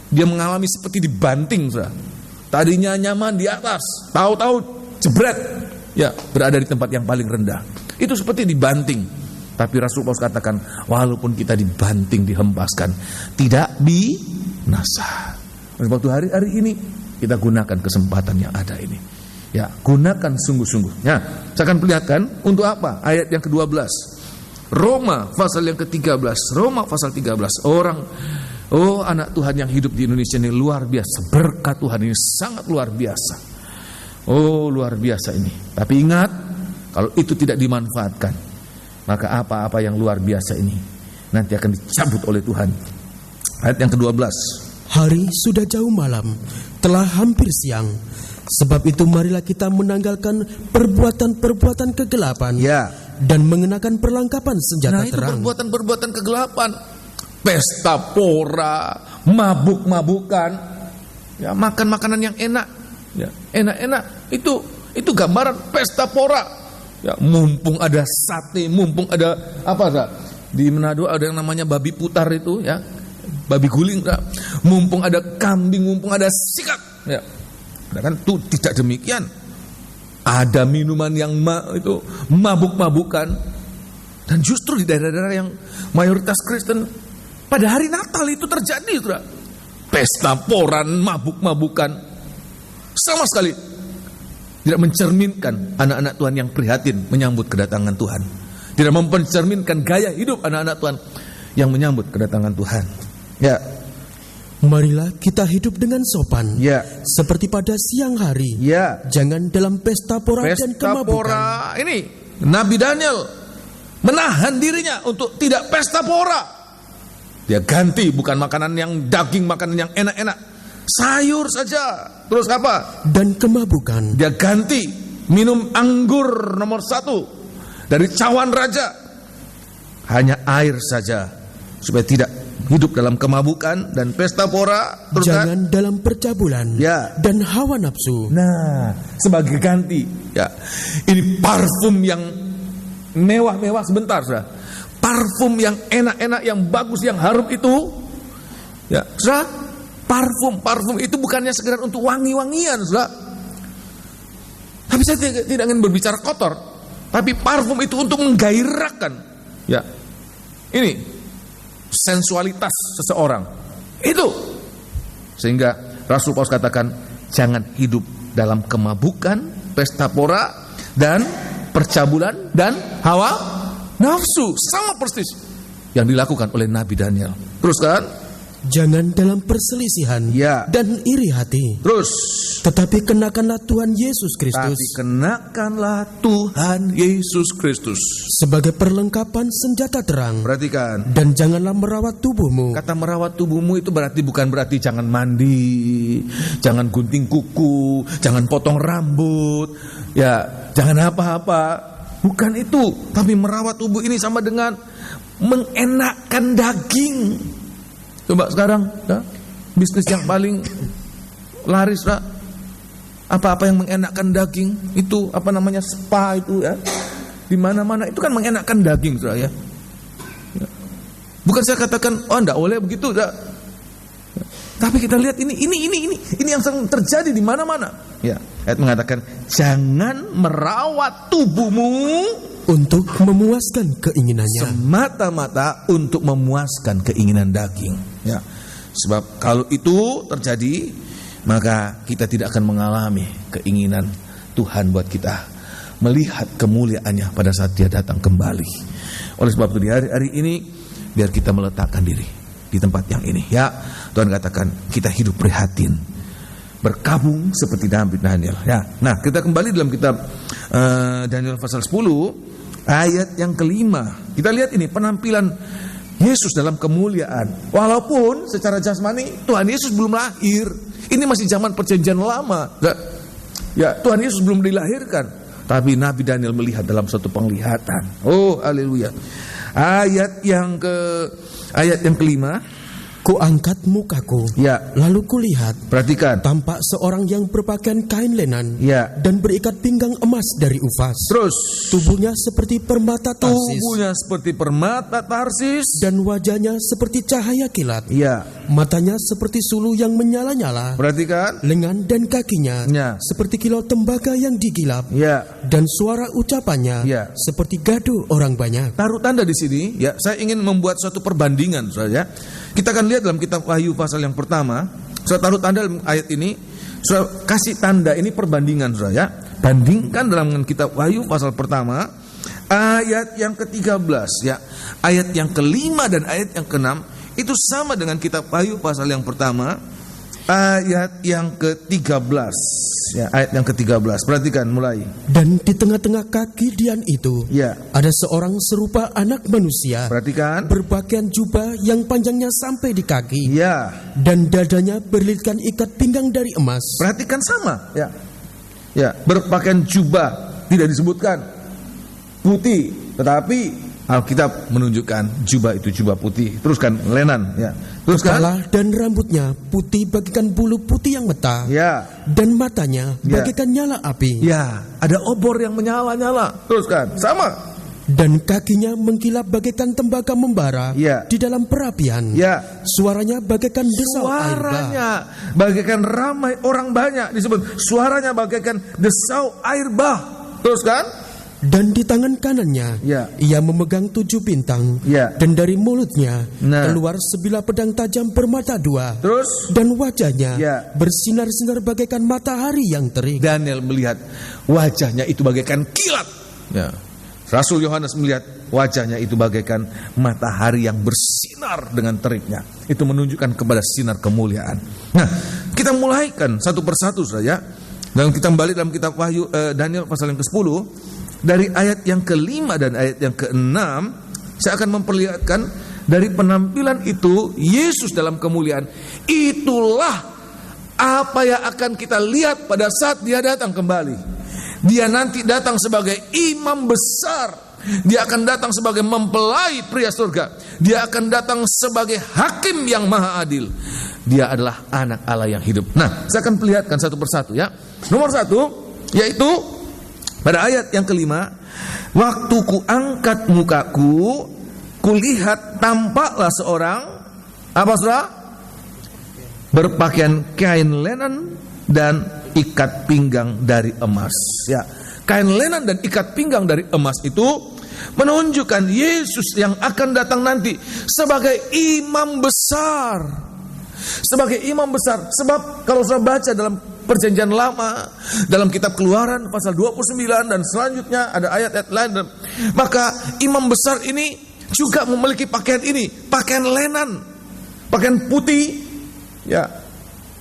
dia mengalami seperti dibanting, saudara. Tadinya nyaman di atas, tahu-tahu jebret, ya, berada di tempat yang paling rendah. Itu seperti dibanting. Tapi Rasul Paulus katakan, walaupun kita dibanting, dihempaskan, tidak binasa. Sebab itu hari-hari ini kita gunakan kesempatan yang ada ini. Ya, gunakan sungguh-sungguh. Ya, saya akan perlihatkan untuk apa? Ayat yang ke-12. Roma pasal yang ke-13. Roma pasal 13. Anak Tuhan yang hidup di Indonesia ini luar biasa. Berkat Tuhan ini sangat luar biasa. Luar biasa ini. Tapi ingat, kalau itu tidak dimanfaatkan, maka apa-apa yang luar biasa ini nanti akan dicabut oleh Tuhan. Ayat yang ke-12. Hari sudah jauh malam, telah hampir siang. Sebab itu marilah kita menanggalkan perbuatan-perbuatan kegelapan, ya, dan mengenakan perlengkapan senjata terang. Itu perbuatan-perbuatan kegelapan. Pesta pora, mabuk-mabukan, ya, makan makanan yang enak, ya, enak-enak. Itu gambaran pesta pora. Ya, mumpung ada sate, mumpung ada apa, di Manado ada yang namanya babi putar itu, ya, babi guling, ya. Mumpung ada kambing, mumpung ada sikak, ya. Kan itu tidak demikian. Ada minuman yang itu mabuk-mabukan. Dan justru di daerah-daerah yang mayoritas Kristen, pada hari Natal itu terjadi, saudara. Pesta poran, mabuk-mabukan. Sama sekali tidak mencerminkan anak-anak Tuhan yang prihatin menyambut kedatangan Tuhan. Tidak mencerminkan gaya hidup anak-anak Tuhan yang menyambut kedatangan Tuhan. Ya. Marilah kita hidup dengan sopan, ya, seperti pada siang hari, ya. Jangan dalam pesta pora dan kemabukan. Ini Nabi Daniel menahan dirinya untuk tidak pesta pora. Dia ganti, bukan makanan yang daging, makanan yang enak-enak, sayur saja. Terus apa? Dan kemabukan. Dia ganti minum anggur nomor 1 dari cawan raja, hanya air saja, supaya tidak hidup dalam kemabukan dan pesta pora. Jangan dalam percabulan, ya, dan hawa nafsu. Nah, sebagai ganti, ya, ini parfum yang mewah-mewah sebentar, saudara. Parfum yang enak-enak, yang bagus, yang harum itu, ya, saudara, Parfum itu bukannya sekedar untuk wangi-wangian, saudara. Tapi saya tidak ingin berbicara kotor. Tapi parfum itu untuk menggairahkan, ya, ini sensualitas seseorang. Itu sehingga Rasul Paulus katakan, jangan hidup dalam kemabukan, pesta pora, dan percabulan dan hawa nafsu. Sama persis yang dilakukan oleh Nabi Daniel. Terus kan? Jangan dalam perselisihan ya, dan iri hati. Terus, tetapi kenakanlah Tuhan Yesus Kristus. Tapi kenakanlah Tuhan Yesus Kristus sebagai perlengkapan senjata terang. Perhatikan. Dan janganlah merawat tubuhmu. Kata merawat tubuhmu itu bukan berarti jangan mandi, jangan gunting kuku, jangan potong rambut, ya, jangan apa-apa. Bukan itu. Tapi merawat tubuh ini sama dengan mengenakkan daging. Coba sekarang, ya, bisnis yang paling laris, ya, apa-apa yang mengenakkan daging itu apa namanya, spa itu, ya, di mana-mana itu kan mengenakkan daging, ya. Bukan saya katakan enggak boleh begitu, ya. Tapi kita lihat ini yang sering terjadi di mana-mana. Ya, ayat mengatakan jangan merawat tubuhmu untuk memuaskan keinginannya, semata-mata untuk memuaskan keinginan daging. Ya, sebab kalau itu terjadi, maka kita tidak akan mengalami keinginan Tuhan buat kita melihat kemuliaannya pada saat Dia datang kembali. Oleh sebab itu di hari-hari ini biar kita meletakkan diri di tempat yang ini. Ya, Tuhan katakan kita hidup prihatin, berkabung seperti Nabi Daniel. Ya, nah kita kembali dalam kitab Daniel pasal 10 ayat yang kelima. Kita lihat ini penampilan Yesus dalam kemuliaan. Walaupun secara jasmani Tuhan Yesus belum lahir. Ini masih zaman perjanjian lama. Ya, Tuhan Yesus belum dilahirkan. Tapi Nabi Daniel melihat dalam suatu penglihatan. Oh, haleluya. Ayat yang kelima. Kuangkat mukaku, ya, lalu kulihat, perhatikan, tampak seorang yang berpakaian kain lenan, ya, dan berikat pinggang emas dari Ufas. Terus, tubuhnya seperti permata Tarsis, dan wajahnya seperti cahaya kilat. Ya, matanya seperti sulu yang menyala-nyala. Perhatikan, lengan dan kakinya, ya, seperti kilau tembaga yang digilap. Ya, dan suara ucapannya, ya, seperti gaduh orang banyak. Taruh tanda di sini, ya. Saya ingin membuat suatu perbandingan, saudara. Kita akan lihat dalam kitab Wahyu pasal yang pertama. Saya taruh tanda dalam ayat ini. Saya kasih tanda ini perbandingan, saudara, ya. Bandingkan dalam kitab Wahyu pasal pertama ayat yang ke-13, ya. Ayat yang kelima dan ayat yang ke-6 itu sama dengan kitab Wahyu pasal yang pertama ayat yang ke-13, ya, ayat yang ke-13. Perhatikan mulai. Dan di tengah-tengah kaki Dian itu, ya, ada seorang serupa anak manusia. Perhatikan. Berpakaian jubah yang panjangnya sampai di kaki. Ya. Dan dadanya berlilitkan ikat pinggang dari emas. Perhatikan sama, ya. Ya, berpakaian jubah, tidak disebutkan putih, tetapi Alkitab menunjukkan jubah itu jubah putih. Teruskan, lenan, ya. Teruskan. Kepala dan rambutnya putih bagaikan bulu putih yang meta. Ya. Dan matanya, ya, bagaikan nyala api. Ya, ada obor yang menyala-nyala. Teruskan, sama. Dan kakinya mengkilap bagaikan tembaga membara, ya, di dalam perapian. Ya. Suaranya bagaikan desau air bah. Suaranya bagaikan ramai orang banyak, disebut suaranya bagaikan desau air bah. Teruskan. Dan di tangan kanannya, ya, ia memegang 7 bintang, ya, dan dari mulutnya, keluar sebilah pedang tajam bermata 2. Terus, dan wajahnya, ya, bersinar-sinar bagaikan matahari yang terik. Daniel melihat wajahnya itu bagaikan kilat. Ya. Rasul Yohanes melihat wajahnya itu bagaikan matahari yang bersinar dengan teriknya. Itu menunjukkan kepada sinar kemuliaan. Nah, kita mulaikan satu persatu saja. Dan kita kembali dalam kitab Wahyu Daniel pasal yang ke-10. Dari ayat yang kelima dan ayat yang ke-6, saya akan memperlihatkan dari penampilan itu Yesus dalam kemuliaan. Itulah apa yang akan kita lihat pada saat Dia datang kembali. Dia nanti datang sebagai imam besar. Dia akan datang sebagai mempelai pria surga. Dia akan datang sebagai hakim yang maha adil. Dia adalah anak Allah yang hidup. Nah, saya akan perlihatkan satu persatu, ya. Nomor 1, yaitu pada ayat yang kelima, waktu ku angkat mukaku, kulihat tampaklah seorang, apa saudara? berpakaian kain lenan dan ikat pinggang dari emas. Ya, kain lenan dan ikat pinggang dari emas itu menunjukkan Yesus yang akan datang nanti sebagai imam besar. Sebagai imam besar. Sebab kalau saya baca dalam Perjanjian Lama, dalam kitab Keluaran pasal 29 dan selanjutnya ada ayat-ayat lain, maka imam besar ini juga memiliki pakaian ini, pakaian lenan, pakaian putih, ya,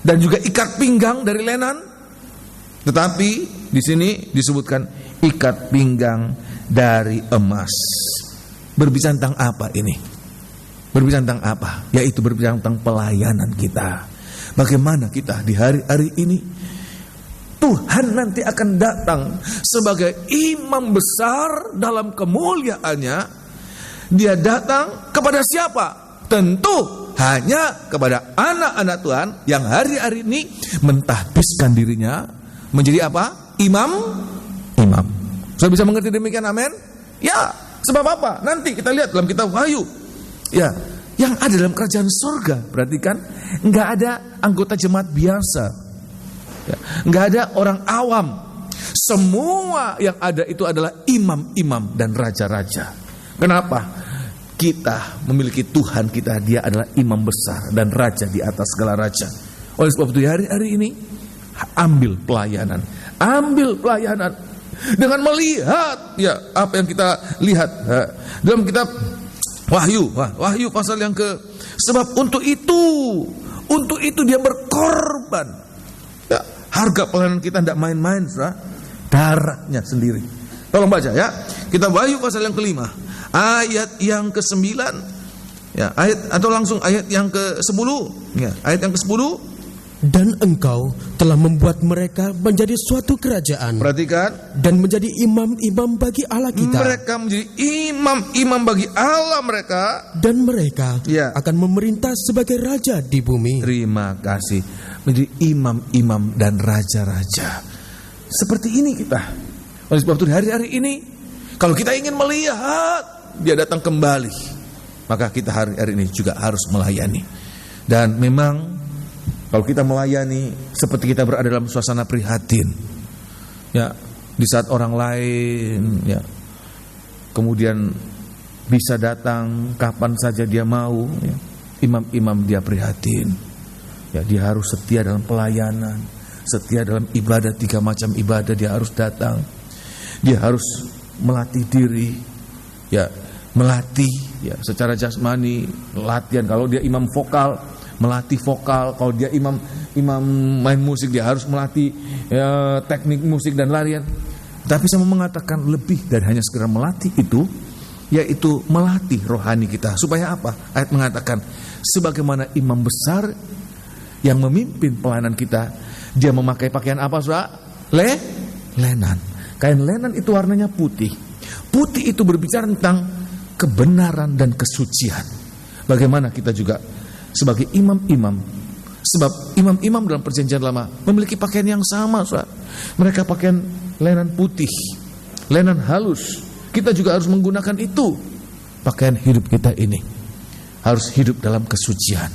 dan juga ikat pinggang dari lenan. Tetapi di sini disebutkan ikat pinggang dari emas. Berbicara tentang apa ini? Berbicara tentang apa? Yaitu berbicara tentang pelayanan kita. Bagaimana kita di hari-hari ini Tuhan nanti akan datang sebagai imam besar dalam kemuliaannya. Dia datang kepada siapa? Tentu hanya kepada anak-anak Tuhan yang hari-hari ini mentahbiskan dirinya menjadi apa? Imam. Saya bisa mengerti demikian, amin? Ya, sebab apa? Nanti kita lihat dalam kitab Wahyu. Ya, yang ada dalam kerajaan surga, perhatikan, nggak ada anggota jemaat biasa, ya, nggak ada orang awam. Semua yang ada itu adalah imam-imam dan raja-raja. Kenapa? Kita memiliki Tuhan kita, dia adalah imam besar dan raja di atas segala raja. Oleh sebab itu hari-hari ini ambil pelayanan dengan melihat ya apa yang kita lihat dalam kitab Wahyu pasal yang sebab untuk itu dia berkorban. Ya, harga pelayanan kita tidak main-main, saudara. Darahnya sendiri. Tolong baca ya. Kita Wahyu pasal yang ke-5, ayat yang ke-9. Ya, ayat atau langsung ayat yang ke-10. Ya, ayat yang ke-10. Dan engkau telah membuat mereka menjadi suatu kerajaan. Perhatikan. Dan menjadi imam-imam bagi Allah kita. Mereka menjadi imam-imam bagi Allah mereka. Dan mereka akan memerintah sebagai raja di bumi. Terima kasih. Menjadi imam-imam dan raja-raja. Seperti ini kita. Oleh sebab itu hari-hari ini, kalau kita ingin melihat dia datang kembali, maka kita hari-hari ini juga harus melayani. Dan memang kalau kita melayani seperti kita berada dalam suasana prihatin, ya, di saat orang lain, ya, kemudian bisa datang kapan saja dia mau, ya, imam-imam dia prihatin, ya, dia harus setia dalam pelayanan, setia dalam ibadah, 3 macam ibadah dia harus datang, dia harus melatih diri, ya, melatih, ya, secara jasmani, latihan. Kalau dia imam vokal, melatih vokal. Kalau dia imam main musik, dia harus melatih ya, teknik musik dan larian. Tapi saya mau mengatakan lebih dari hanya sekedar melatih itu, yaitu melatih rohani kita. Supaya apa? Ayat mengatakan sebagaimana imam besar yang memimpin pelayanan kita, dia memakai pakaian apa, saudara? Lenan. Kain lenan itu warnanya putih. Putih itu berbicara tentang kebenaran dan kesucian. Bagaimana kita juga sebagai imam-imam, sebab imam-imam dalam Perjanjian Lama memiliki pakaian yang sama, saudara. Mereka pakaian lenan putih, lenan halus. Kita juga harus menggunakan itu. Pakaian hidup kita ini harus hidup dalam kesucian.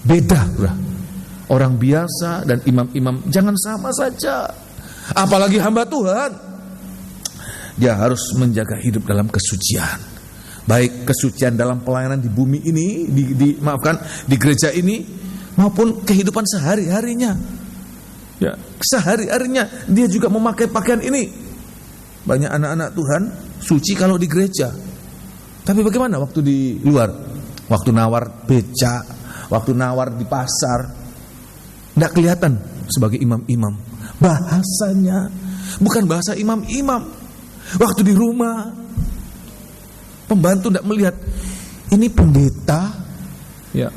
Beda, saudara. Orang biasa dan imam-imam jangan sama saja. Apalagi hamba Tuhan, dia harus menjaga hidup dalam kesucian. Baik kesucian dalam pelayanan di bumi ini, di gereja ini, maupun kehidupan sehari-harinya. Ya, sehari-harinya dia juga memakai pakaian ini. Banyak anak-anak Tuhan suci kalau di gereja. Tapi bagaimana waktu di luar? Waktu nawar beca, waktu nawar di pasar, tidak kelihatan sebagai imam-imam. Bahasanya bukan bahasa imam-imam. Waktu di rumah, pembantu tidak melihat ini pendeta, ya,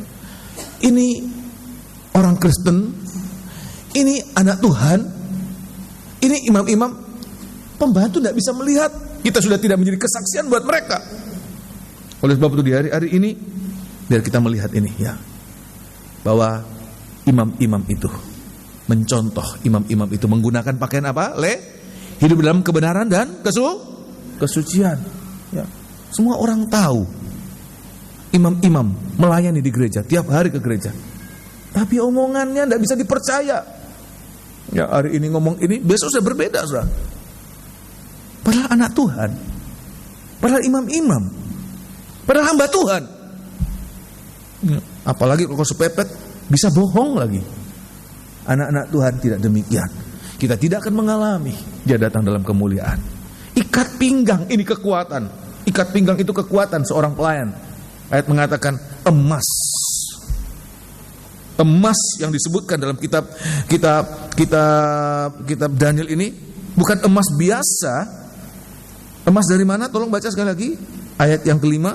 ini orang Kristen, ini anak Tuhan, ini imam-imam. Pembantu tidak bisa melihat. Kita sudah tidak menjadi kesaksian buat mereka. Oleh sebab itu di hari-hari ini, biar kita melihat ini, ya, bahwa imam-imam itu mencontoh, imam-imam itu menggunakan pakaian apa? Hidup dalam kebenaran dan kesucian. Ya. Semua orang tahu imam-imam melayani di gereja, tiap hari ke gereja. tapi omongannya tidak bisa dipercaya. Ya, hari ini ngomong ini, besok sudah berbeda, saudara. Padahal anak Tuhan, padahal imam-imam, padahal hamba Tuhan. Ya, apalagi kalau sepepet bisa bohong lagi. Anak-anak Tuhan tidak demikian. Kita tidak akan mengalami dia datang dalam kemuliaan. Ikat pinggang ini kekuatan. Ikat pinggang itu kekuatan seorang pelayan. Ayat mengatakan emas. Emas yang disebutkan dalam kitab Daniel ini bukan emas biasa. Emas dari mana? Tolong baca sekali lagi. Ayat yang kelima.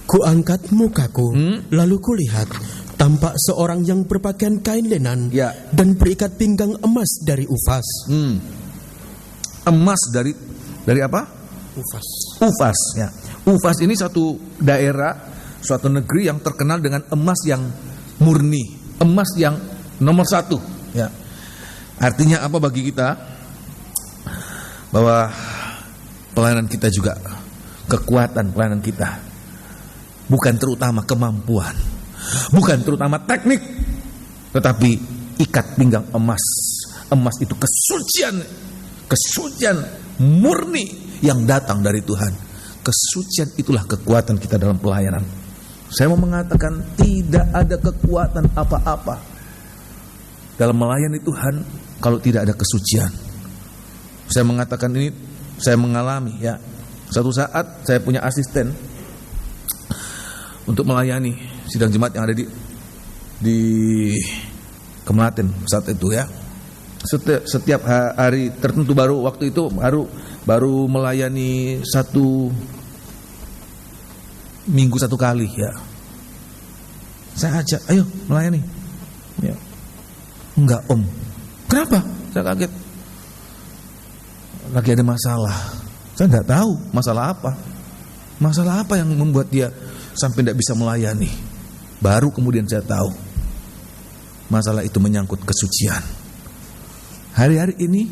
Kuangkat mukaku, lalu kulihat tampak seorang yang berpakaian kain lenan dan berikat pinggang emas dari Ufas. Emas dari apa? Ufas ya. Ufas ini suatu daerah, suatu negeri yang terkenal dengan emas yang murni, emas yang nomor 1 ya. Artinya apa bagi kita? Bahwa pelayanan kita juga, kekuatan pelayanan kita bukan terutama kemampuan, bukan terutama teknik, tetapi ikat pinggang emas. Emas itu kesucian murni yang datang dari Tuhan. Kesucian itulah kekuatan kita dalam pelayanan. Saya mau mengatakan tidak ada kekuatan apa-apa dalam melayani Tuhan kalau tidak ada kesucian. Saya mengatakan ini, saya mengalami ya. Suatu saat saya punya asisten untuk melayani sidang jemaat yang ada di Kemelaten saat itu ya. Setiap hari tertentu, waktu itu baru melayani 1 minggu 1 kali ya. Saya ajak, ayo melayani ya. Enggak om. Kenapa? Saya kaget. Lagi ada masalah. Saya enggak tahu masalah apa. Masalah apa yang membuat dia sampai tidak bisa melayani. Baru kemudian saya tahu masalah itu menyangkut kesucian. Hari-hari ini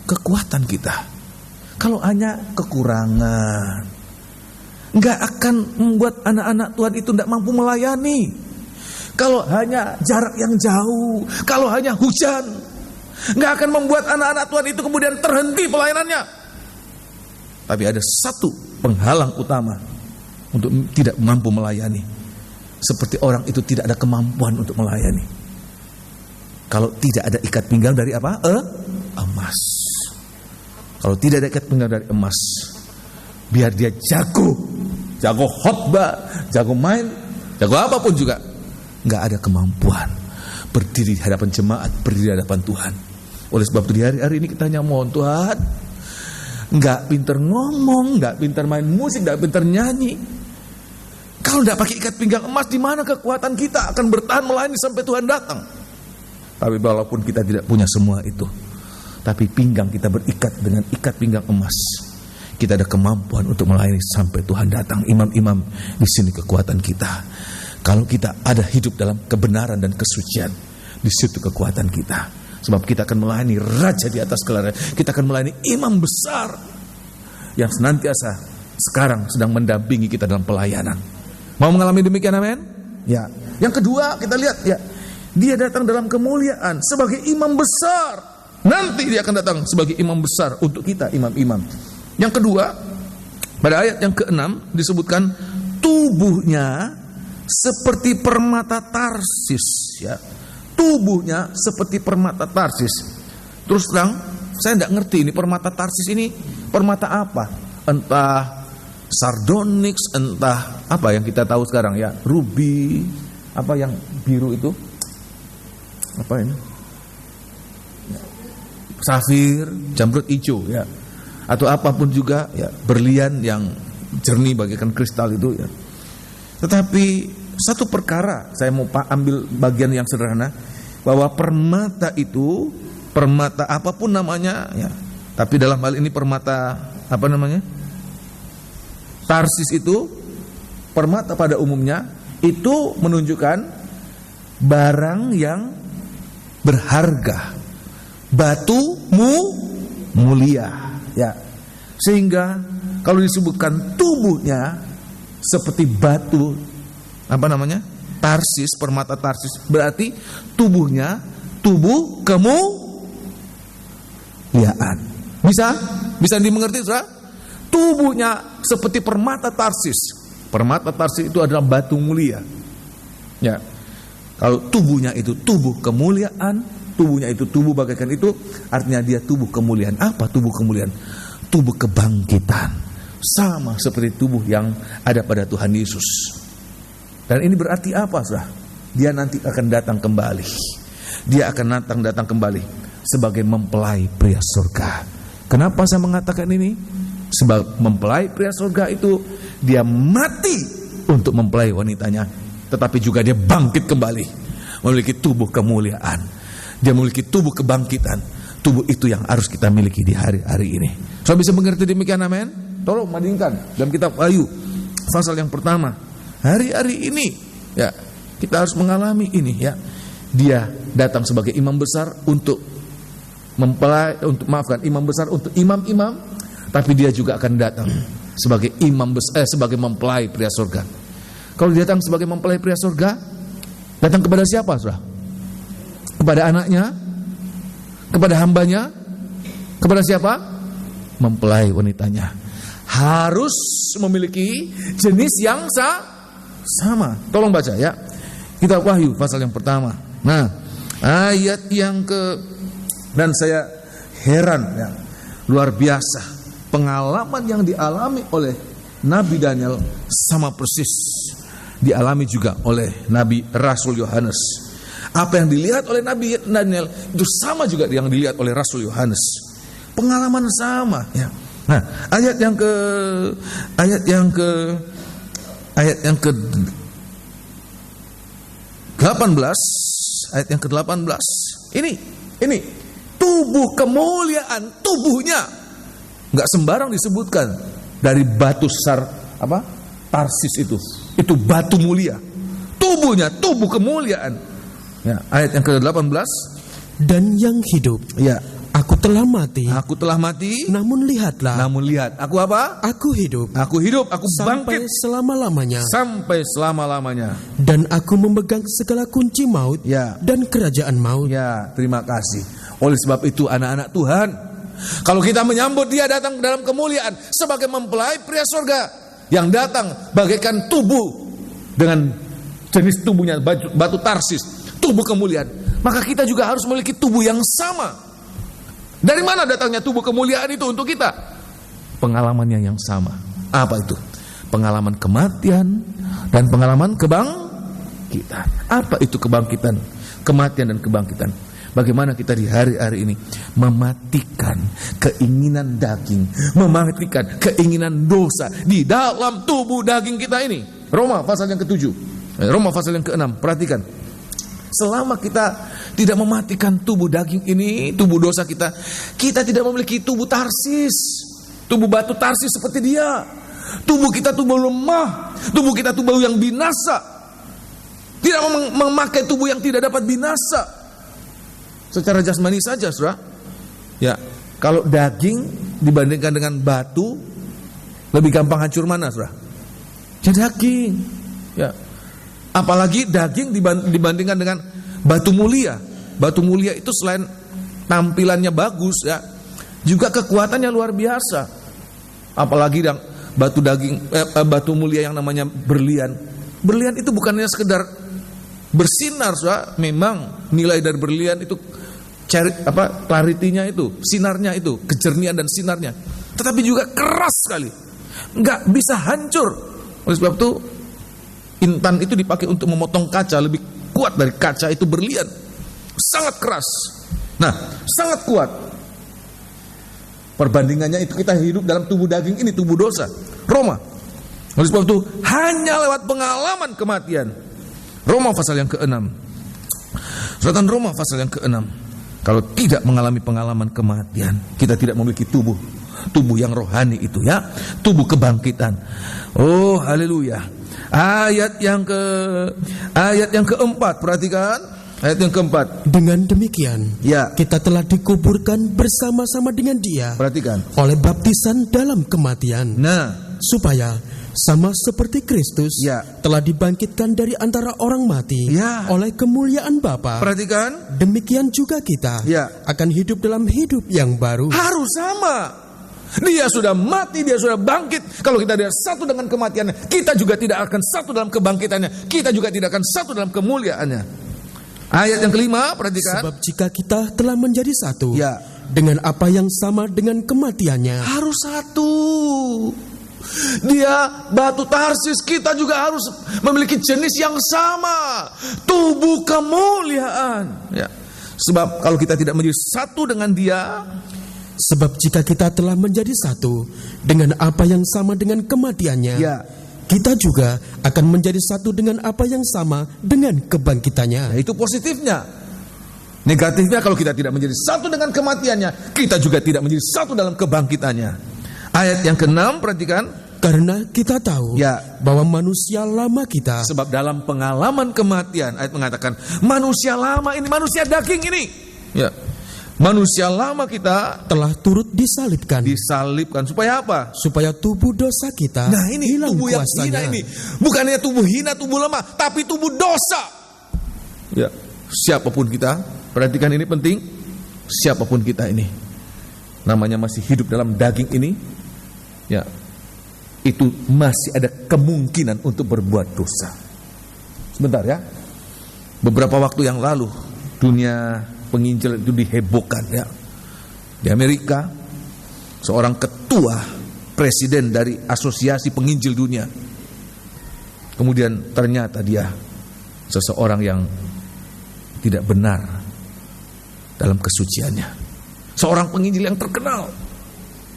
kekuatan kita, kalau hanya kekurangan, nggak akan membuat anak-anak Tuhan itu tidak mampu melayani. Kalau hanya jarak yang jauh, kalau hanya hujan, nggak akan membuat anak-anak Tuhan itu kemudian terhenti pelayanannya. Tapi ada satu penghalang utama untuk tidak mampu melayani, seperti orang itu tidak ada kemampuan untuk melayani. Kalau tidak ada ikat pinggang dari apa? Emas. Kalau tidak ada ikat pinggang dari emas, biar dia jago khotbah, jago main, jago apapun juga, nggak ada kemampuan berdiri di hadapan jemaat, berdiri di hadapan Tuhan. Oleh sebab itu di hari-hari ini kita hanya mohon Tuhan, nggak pinter ngomong, nggak pinter main musik, nggak pinter nyanyi. Kalau nggak pakai ikat pinggang emas, di mana kekuatan kita akan bertahan melayani sampai Tuhan datang? Tapi walaupun kita tidak punya semua itu, tapi pinggang kita berikat dengan ikat pinggang emas, kita ada kemampuan untuk melayani sampai Tuhan datang. Imam-imam, di sini kekuatan kita. Kalau kita ada hidup dalam kebenaran dan kesucian, di situ kekuatan kita. Sebab kita akan melayani raja di atas gelar. Kita akan melayani imam besar yang senantiasa sekarang sedang mendampingi kita dalam pelayanan. Mau mengalami demikian, amin? Ya. Yang kedua, kita lihat ya, dia datang dalam kemuliaan sebagai imam besar. Nanti dia akan datang sebagai imam besar untuk kita imam-imam. Yang kedua, pada ayat yang ke-6 disebutkan tubuhnya seperti permata Tarsis ya. Tubuhnya seperti permata Tarsis. Terus terang, saya tidak ngerti ini permata Tarsis ini permata apa? Entah sardonyx, entah apa yang kita tahu sekarang ya, ruby, apa yang biru itu? Apa ini? Safir, jamrut hijau ya. Atau apapun juga ya, berlian yang jernih bagaikan kristal itu ya. Tetapi satu perkara saya mau ambil bagian yang sederhana, bahwa permata itu, permata apapun namanya ya, tapi dalam hal ini permata apa namanya? Tarsis itu, permata pada umumnya itu menunjukkan barang yang berharga, batu mulia ya. Sehingga kalau disebutkan tubuhnya seperti batu apa namanya? Tarsis, permata Tarsis, berarti tubuhnya tubuh kemuliaan. Bisa dimengerti, saudara? Tubuhnya seperti permata Tarsis. Permata Tarsis itu adalah batu mulia. Ya. Kalau tubuhnya itu tubuh kemuliaan, tubuhnya itu tubuh bagaikan itu, artinya dia tubuh kemuliaan. Apa tubuh kemuliaan? Tubuh kebangkitan. Sama seperti tubuh yang ada pada Tuhan Yesus. Dan ini berarti apa, saudara? Dia nanti akan datang kembali. Dia akan datang kembali sebagai mempelai pria surga. Kenapa saya mengatakan ini? Sebab mempelai pria surga itu dia mati untuk mempelai wanitanya, tetapi juga dia bangkit kembali, memiliki tubuh kemuliaan. Dia memiliki tubuh kebangkitan. Tubuh itu yang harus kita miliki di hari-hari ini. Saya bisa mengerti demikian, amin? Tolong bandingkan dalam kitab Wahyu pasal yang pertama. Hari-hari ini ya kita harus mengalami ini ya. Dia datang sebagai imam besar untuk imam besar untuk imam-imam, tapi dia juga akan datang sebagai imam besar, sebagai mempelai pria surga. Kalau dia datang sebagai mempelai pria surga, datang kepada siapa, saudara? Kepada anaknya, kepada hambanya, kepada siapa? Mempelai wanitanya. Harus memiliki jenis yang sama. Tolong baca ya. Kitab Wahyu pasal yang pertama. Nah, ayat yang dan saya heran ya. Luar biasa pengalaman yang dialami oleh Nabi Daniel sama persis dialami juga oleh Nabi Rasul Yohanes. Apa yang dilihat oleh Nabi Daniel itu sama juga yang dilihat oleh Rasul Yohanes. Pengalaman sama ya. Nah, ayat yang ke 18, ayat yang ke-18. Ini tubuh kemuliaan, tubuhnya enggak sembarang disebutkan dari batu Tarsis itu. Itu batu mulia. Tubuhnya, tubuh kemuliaan. Ya, ayat yang ke-18. Dan yang hidup. Ya. Aku telah mati. Aku telah mati. Namun lihatlah. Namun lihat. Aku apa? Aku hidup. Aku hidup. Aku sampai bangkit. Selama-lamanya. Sampai selama-lamanya. Dan aku memegang segala kunci maut. Ya. Dan kerajaan maut. Ya, terima kasih. Oleh sebab itu anak-anak Tuhan, kalau kita menyambut dia datang dalam kemuliaan sebagai mempelai pria surga yang datang bagaikan tubuh dengan jenis tubuhnya batu Tarsis, tubuh kemuliaan, maka kita juga harus memiliki tubuh yang sama. Dari mana datangnya tubuh kemuliaan itu untuk kita? Pengalamannya yang sama. Apa itu? Pengalaman kematian dan pengalaman kebangkitan. Apa itu kebangkitan? Kematian dan kebangkitan. Bagaimana kita di hari-hari ini mematikan keinginan daging, mematikan keinginan dosa di dalam tubuh daging kita ini. Roma pasal yang ke-7, Roma pasal yang ke-6. Perhatikan. Selama kita tidak mematikan tubuh daging ini, tubuh dosa kita, kita tidak memiliki tubuh Tarsis, tubuh batu Tarsis seperti dia. Tubuh kita tubuh lemah, tubuh kita tubuh yang binasa. Tidak memakai tubuh yang tidak dapat binasa. Secara jasmani saja, saudara. Ya, kalau daging dibandingkan dengan batu, lebih gampang hancur mana, saudara? Ya daging. Ya. Apalagi daging dibandingkan dengan batu mulia. Batu mulia itu selain tampilannya bagus ya, juga kekuatannya luar biasa. Apalagi yang batu mulia yang namanya berlian. Berlian itu bukannya sekedar bersinar, saudara. Memang nilai dari berlian itu clarity-nya itu, sinarnya itu, kejernihan dan sinarnya. Tetapi juga keras sekali. Enggak bisa hancur. Oleh sebab itu intan itu dipakai untuk memotong kaca, lebih kuat dari kaca itu berlian. Sangat keras. Nah, sangat kuat. Perbandingannya itu kita hidup dalam tubuh daging ini, tubuh dosa. Roma. Oleh sebab itu hanya lewat pengalaman kematian. Roma pasal yang ke-6. Suratan Roma pasal yang ke-6. Kalau tidak mengalami pengalaman kematian, kita tidak memiliki tubuh yang rohani itu ya, tubuh kebangkitan. Oh, haleluya. Ayat yang keempat, perhatikan ayat yang keempat. Dengan demikian, ya, kita telah dikuburkan bersama-sama dengan Dia. Perhatikan. Oleh baptisan dalam kematian. Nah, supaya sama seperti Kristus Ya. telah dibangkitkan dari antara orang mati Ya. oleh kemuliaan Bapa. Perhatikan, Demikian juga kita Ya. akan hidup dalam hidup yang baru. harus sama. Dia sudah mati, dia sudah bangkit. Kalau kita tidak satu dengan kematiannya, kita juga tidak akan satu dalam kebangkitannya. Kita juga tidak akan satu dalam kemuliaannya. Ayat yang kelima, perhatikan. Sebab jika kita telah menjadi satu Ya. dengan apa yang sama dengan kematiannya, Harus satu. Dia batu Tarsis, kita juga harus memiliki jenis yang sama, tubuh kemuliaan. Ya. Sebab kalau kita tidak menjadi satu dengan dia, sebab jika kita telah menjadi satu dengan apa yang sama dengan kematiannya, ya, kita juga akan menjadi satu dengan apa yang sama dengan kebangkitannya. itu positifnya. Negatifnya kalau kita tidak menjadi satu dengan kematiannya, kita juga tidak menjadi satu dalam kebangkitannya. Ayat yang ke-6, perhatikan. Karena kita tahu Ya. bahwa manusia lama kita Sebab dalam pengalaman kematian, ayat mengatakan manusia lama ini, manusia daging ini, ya, manusia lama kita telah turut disalibkan, disalibkan supaya apa? supaya tubuh dosa kita Nah ini hilang tubuh yang hina kuasanya. ini, bukannya tubuh hina, tubuh lemah, tapi tubuh dosa. Ya, siapapun kita, perhatikan ini penting. Siapapun kita ini, namanya masih hidup dalam daging ini, ya, itu masih ada kemungkinan untuk berbuat dosa. Sebentar ya. Beberapa waktu yang lalu dunia penginjil itu dihebohkan ya. Di Amerika, seorang ketua presiden dari Asosiasi Penginjil Dunia, kemudian ternyata dia seseorang yang tidak benar dalam kesuciannya. Seorang penginjil yang terkenal,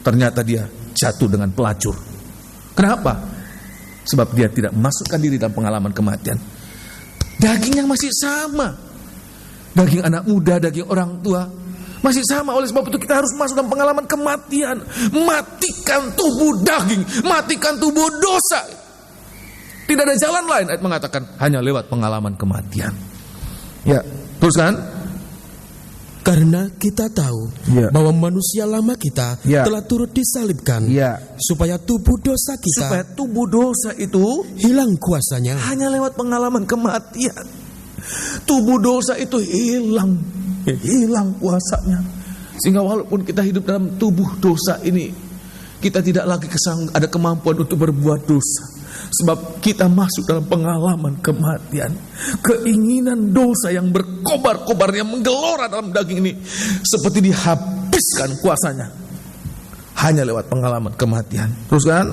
ternyata dia jatuh dengan pelacur. Kenapa? Sebab dia tidak masukkan diri dalam pengalaman kematian. Dagingnya masih sama. Daging anak muda, daging orang tua masih sama. Oleh sebab itu kita harus masuk dalam pengalaman kematian. Matikan tubuh daging, matikan tubuh dosa. Tidak ada jalan lain, ayat mengatakan hanya lewat pengalaman kematian. Ya, teruskan. Karena kita tahu Ya. bahwa manusia lama kita Ya. telah turut disalibkan, Ya. supaya tubuh dosa kita Supaya tubuh dosa itu hilang kuasanya. hanya lewat pengalaman kematian. Tubuh dosa itu hilang kuasanya. Sehingga walaupun kita hidup dalam tubuh dosa ini, kita tidak lagi ada kemampuan untuk berbuat dosa. Sebab kita masuk dalam pengalaman kematian. Keinginan dosa yang berkobar-kobar, yang menggelora dalam daging ini, seperti dihabiskan kuasanya hanya lewat pengalaman kematian. Terus kan?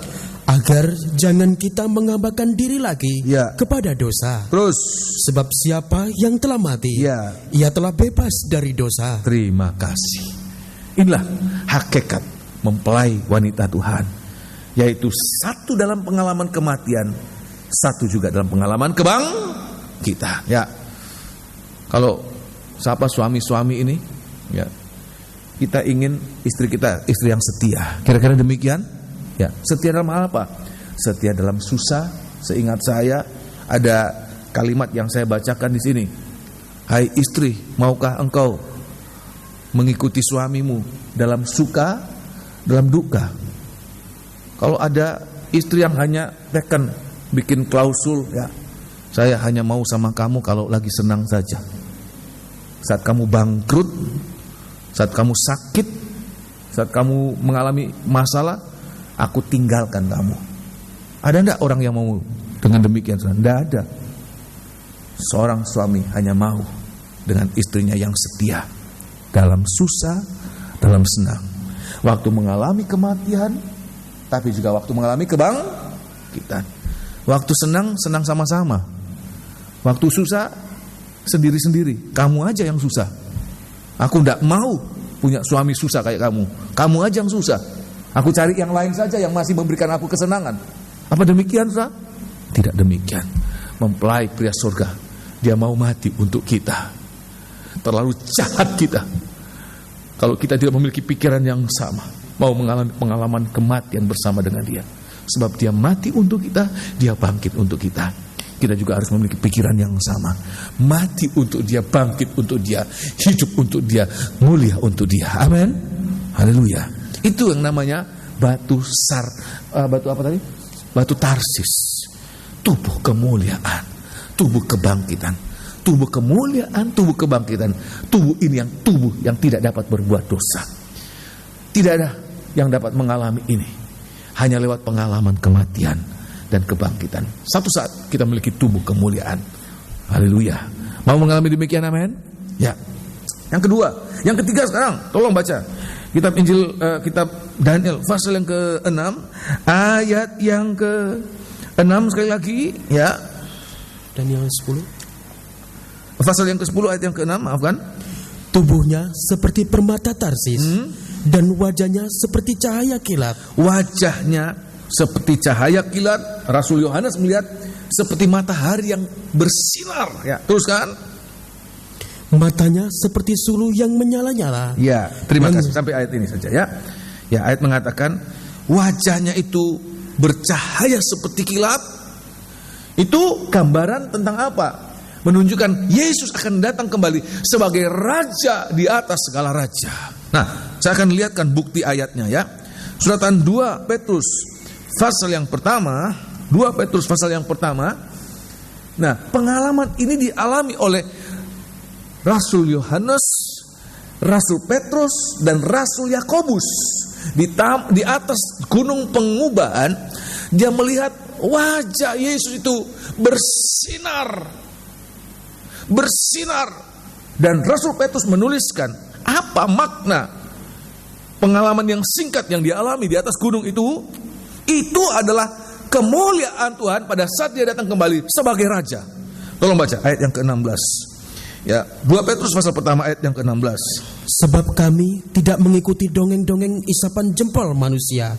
Agar jangan kita menghambakan diri lagi Ya. kepada dosa. Terus. Sebab siapa yang telah mati, Ya. ia telah bebas dari dosa. Terima kasih. Inilah hakikat mempelai wanita Tuhan, yaitu satu dalam pengalaman kematian, satu juga dalam pengalaman kita. Ya, kalau siapa suami-suami ini, ya, kita ingin istri kita istri yang setia. Kira-kira demikian? Ya, setia dalam hal apa? Setia dalam susah. Seingat saya ada kalimat yang saya bacakan di sini. Hai istri, maukah engkau mengikuti suamimu dalam suka, dalam duka? Kalau ada istri yang hanya bikin klausul, ya, saya hanya mau sama kamu kalau lagi senang saja. Saat kamu bangkrut, saat kamu sakit, saat kamu mengalami masalah, aku tinggalkan kamu. Ada enggak orang yang mau dengan demikian? Tidak ada. Seorang suami hanya mau dengan istrinya yang setia dalam susah, dalam senang. Waktu mengalami kematian, tapi juga waktu mengalami kebangkitan. Waktu senang, senang sama-sama. Waktu susah, sendiri-sendiri. Kamu aja yang susah. Aku tidak mau punya suami susah kayak kamu. Kamu aja yang susah. Aku cari yang lain saja yang masih memberikan aku kesenangan. Apa demikian, saudara? Tidak demikian. Mempelai pria surga, dia mau mati untuk kita. Terlalu jahat kita kalau kita tidak memiliki pikiran yang sama, mau mengalami pengalaman kematian bersama dengan dia. Sebab dia mati untuk kita, dia bangkit untuk kita. Kita juga harus memiliki pikiran yang sama. Mati untuk dia, bangkit untuk dia, hidup untuk dia, mulia untuk dia. Amin. Haleluya. Itu yang namanya batu sar. Batu apa tadi? batu Tarsis, tubuh kemuliaan, tubuh kebangkitan, tubuh kemuliaan, tubuh kebangkitan. Tubuh ini tubuh yang tidak dapat berbuat dosa. Tidak ada yang dapat mengalami ini, hanya lewat pengalaman kematian dan kebangkitan. Satu saat kita memiliki tubuh kemuliaan. Haleluya. Mau mengalami demikian, amin? Ya. Yang kedua, yang ketiga sekarang, tolong baca kitab Injil, kitab Daniel pasal yang ke-6 ayat yang ke-6 sekali lagi, ya. Daniel 10. Pasal yang ke-10 ayat yang ke-6, maafkan. Tubuhnya seperti permata Tarsis dan wajahnya seperti cahaya kilat. Wajahnya seperti cahaya kilat. Rasul Yohanes melihat seperti matahari yang bersinar, ya. Teruskan. Matanya seperti sulu yang menyala-nyala. Ya, terima kasih. Sampai ayat ini saja, ya. Ya, ayat mengatakan wajahnya itu bercahaya seperti kilat. Itu gambaran tentang apa? Menunjukkan Yesus akan datang kembali sebagai raja di atas segala raja. Nah, saya akan lihatkan bukti ayatnya, ya. Suratan 2 Petrus pasal yang pertama, 2 Petrus pasal yang pertama. Nah, pengalaman ini dialami oleh Rasul Yohanes, Rasul Petrus, dan Rasul Yakobus. Di atas gunung pengubahan, dia melihat wajah Yesus itu bersinar. Dan Rasul Petrus menuliskan apa makna pengalaman yang singkat yang dialami di atas gunung itu. Itu adalah kemuliaan Tuhan pada saat dia datang kembali sebagai raja. Tolong baca ayat yang ke-16. Ya, 2 Petrus pasal pertama ayat yang ke-16. Sebab kami tidak mengikuti dongeng-dongeng isapan jempol manusia.